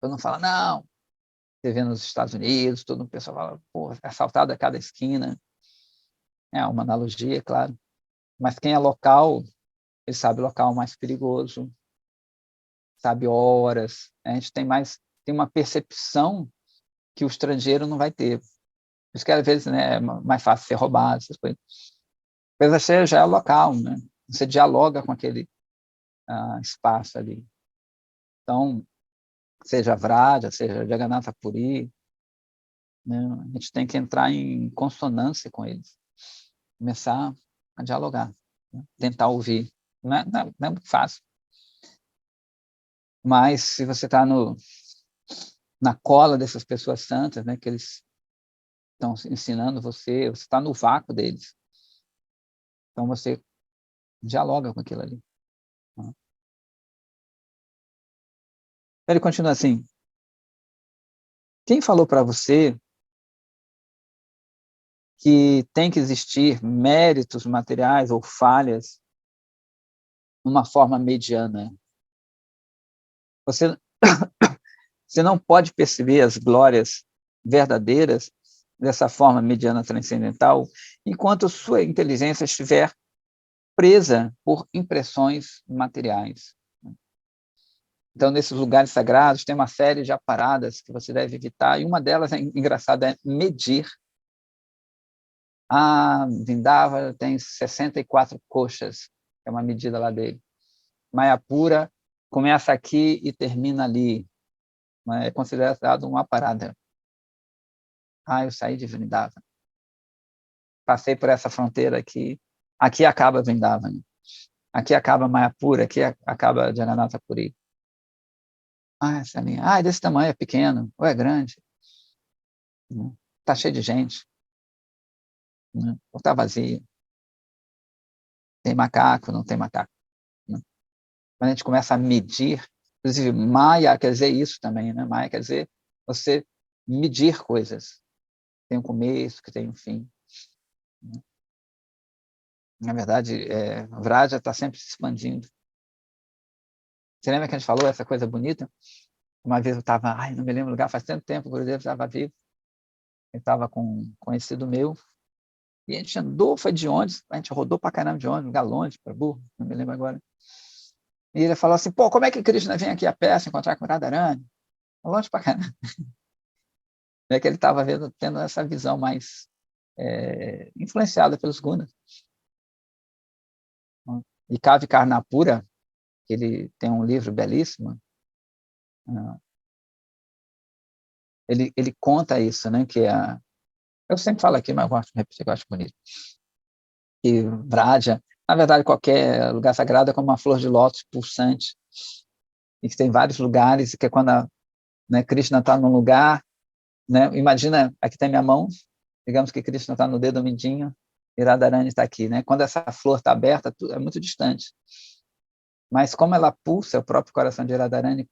Todo mundo fala, não. Você vê nos Estados Unidos, todo o pessoal fala, pô, é assaltado a cada esquina. É uma analogia, claro. Mas quem é local, ele sabe o local mais perigoso, sabe horas. A gente tem uma percepção que o estrangeiro não vai ter. Por isso que às vezes, né, é mais fácil ser roubado, essas coisas. Mas você já é local, né? Você dialoga com aquele espaço ali. Então, seja Vraja, seja Jagannatha Puri, né? A gente tem que entrar em consonância com eles, começar a dialogar, né? Tentar ouvir. Não é muito fácil. Mas se você está na cola dessas pessoas santas, né, que eles estão ensinando você está no vácuo deles. Então, você dialoga com aquilo ali. Ele continua assim: quem falou para você que tem que existir méritos materiais ou falhas numa forma mediana? Você, você não pode perceber as glórias verdadeiras dessa forma mediana transcendental enquanto sua inteligência estiver presa por impressões materiais. Então, nesses lugares sagrados, tem uma série de aparadas que você deve evitar, e uma delas, engraçada, é medir. Vrindavan tem 64 coxas, é uma medida lá dele. Mayapura começa aqui e termina ali. É considerado uma parada. Eu saí de Vrindavan. Passei por essa fronteira aqui. Aqui acaba Vrindavan. Aqui acaba Mayapura, aqui acaba Jagannatha Puri. Essa linha. É desse tamanho, é pequeno, ou é grande. Está cheio de gente. Ou está vazio. Tem macaco, não tem macaco. Quando a gente começa a medir, inclusive Maya quer dizer isso também, né? Maya quer dizer você medir coisas. Tem um começo, que tem um fim. Na verdade, Vraja está sempre se expandindo. Você lembra que a gente falou essa coisa bonita? Uma vez eu estava, não me lembro o lugar, faz tanto tempo, o Gurudev estava vivo. Eu estava com um conhecido meu, e a gente andou, foi de ônibus, a gente rodou para caramba de ônibus, lugar longe, para burro, não me lembro agora. E ele falou assim, como é que Krishna vem aqui a pé se encontrar com Radharani? Longe para caramba. É que ele estava tendo essa visão mais influenciada pelos gunas. E Kavi Karnapura, que ele tem um livro belíssimo, ele conta isso, né? Que eu sempre falo aqui, mas eu gosto de repetir, eu acho bonito. Que Vraja, na verdade, qualquer lugar sagrado é como uma flor de lótus pulsante, e que tem vários lugares, e que quando Krishna está num lugar, né? Imagina, aqui tem minha mão, digamos que Krishna está no dedo mindinho, e Radharani está aqui, né? Quando essa flor está aberta, é muito distante. Mas como ela pulsa, o próprio coração de Radharani,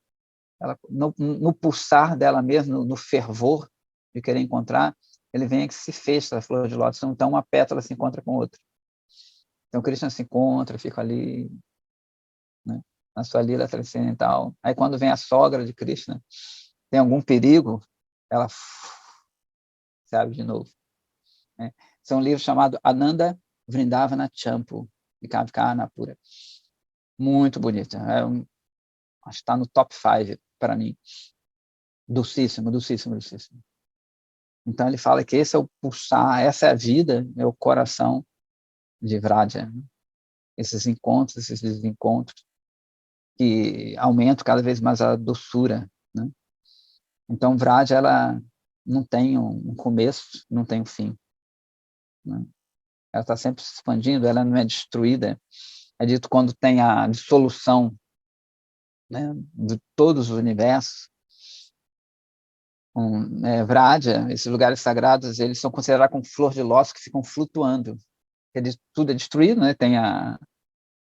ela, no pulsar dela mesma, no fervor de querer encontrar, ele vem que se fecha a flor de lótus, então uma pétala se encontra com outra. Então Krishna se encontra, fica ali, né, na sua lila transcendental. Aí quando vem a sogra de Krishna, tem algum perigo, ela se abre de novo. Né? Esse é um livro chamado Ananda Vrindavana Champu, de Kavi Karnapura. Muito bonito. Acho que está no top 5 para mim. Docíssimo, docíssimo, docíssimo. Então ele fala que esse é o pulsar, essa é a vida, é o coração de Vraja. Né? Esses encontros, esses desencontros, que aumentam cada vez mais a doçura. Né? Então Vraja, ela não tem um começo, não tem um fim. Né? Ela está sempre se expandindo, ela não é destruída. É dito quando tem a dissolução, né, de todos os universos. Vraja, esses lugares sagrados, eles são considerados como flor de lótus que ficam flutuando. Tudo é destruído, né? Tem a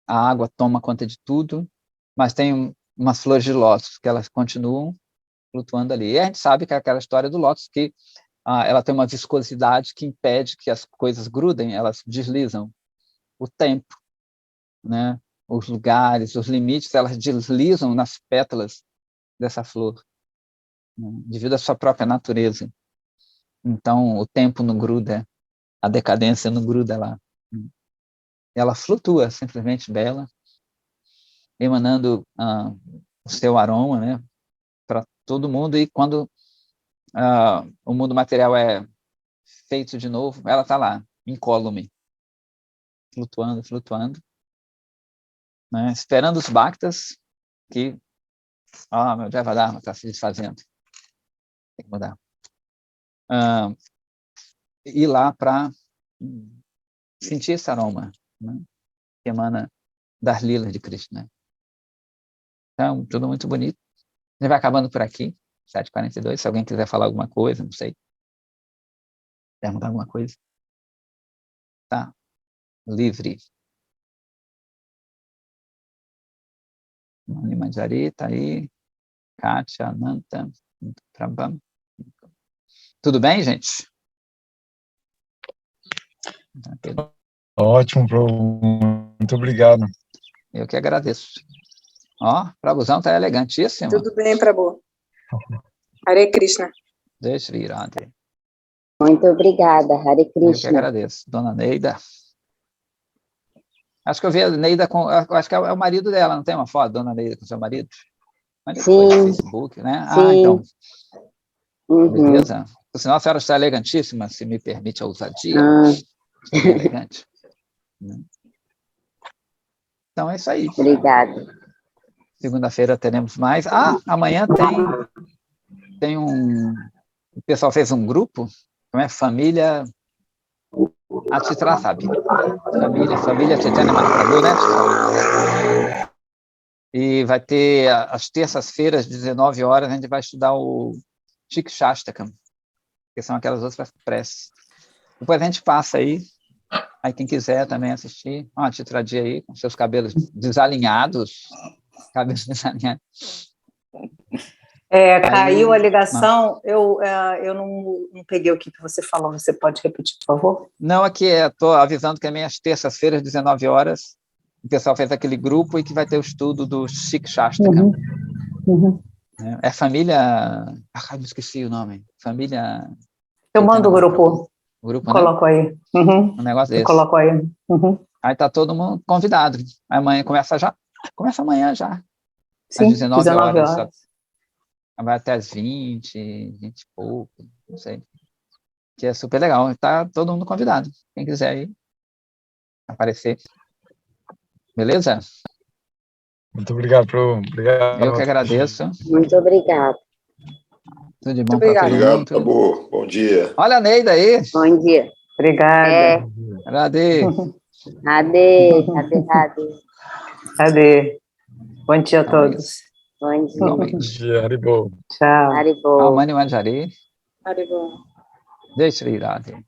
água toma conta de tudo, mas tem umas flores de lótus que elas continuam flutuando ali. E a gente sabe que é aquela história do lótus que ela tem uma viscosidade que impede que as coisas grudem, elas deslizam. O tempo, né? Os lugares, os limites, elas deslizam nas pétalas dessa flor, né? Devido à sua própria natureza. Então, o tempo não gruda, a decadência não gruda lá. Ela flutua, simplesmente bela, emanando o seu aroma, né, para todo mundo, e quando o mundo material é feito de novo, ela está lá, incólume, flutuando, flutuando, né, esperando os bhaktas que, meu Devadharma está se desfazendo, tem que mudar. Ir lá para sentir esse aroma, né, que emana das lilas de Krishna. Então, tudo muito bonito. A gente vai acabando por aqui. 7h42, se alguém quiser falar alguma coisa, não sei. Perguntar alguma coisa. Tá. Livre. Mani Manjari, tá aí. Kátia, Ananta, Prabham. Tudo bem, gente? Ótimo, Prabhu. Muito obrigado. Eu que agradeço. Ó, Prabhuzão tá elegantíssimo. Tudo bem, Prabhu. Hare Krishna. Deixa eu ir, André. Muito obrigada, Hare Krishna. Eu que agradeço. Dona Neida. Acho que eu vi a Neida com... Acho que é o marido dela, não tem uma foto, Dona Neida, com seu marido? Onde Sim. foi? No Facebook, né? Sim. Ah, então. Uhum. Beleza. Senão a senhora está elegantíssima, se me permite a ousadia. Está bem elegante. Então é isso aí. Obrigada. Segunda-feira teremos mais. Ah, amanhã tem um... O pessoal fez um grupo, não é? Família... A Chitra sabe. Família Chaitanya Mahaprabhu, né? E vai ter, às terças-feiras, 19 horas, a gente vai estudar o Shikshashtakam, que são aquelas outras preces. Depois a gente passa aí quem quiser também assistir, a Chitradia aí, com seus cabelos desalinhados. Caiu a ligação, eu não peguei o que você falou, você pode repetir, por favor? Não, aqui estou avisando que também às terças-feiras, 19 horas, o pessoal fez aquele grupo e que vai ter o estudo do Shikshashtakam. É família... me esqueci o nome. Família... Eu mando o grupo. O grupo, coloco, né? Aí. Um negócio desse. Eu coloco aí. Aí tá todo mundo convidado. Amanhã começa já. Começa amanhã já. Sim, às 19 horas. Vai até às 20 e pouco, não sei. Que é super legal. Tá todo mundo convidado. Quem quiser aí aparecer. Beleza? Muito obrigado, Prabhu. Obrigado. Eu que agradeço. Muito obrigada. Tudo de bom para todo mundo. Obrigado, Prabhu. Bom dia. Olha a Neida aí. Bom dia. Obrigada. Radê. Radê, Radê, Radê. Radê. Bom dia a todos. Bom dia. Bom dia, Haribol. Tchau. Haribol. Mani Manjari. Haribol. Jai Shri Radhe.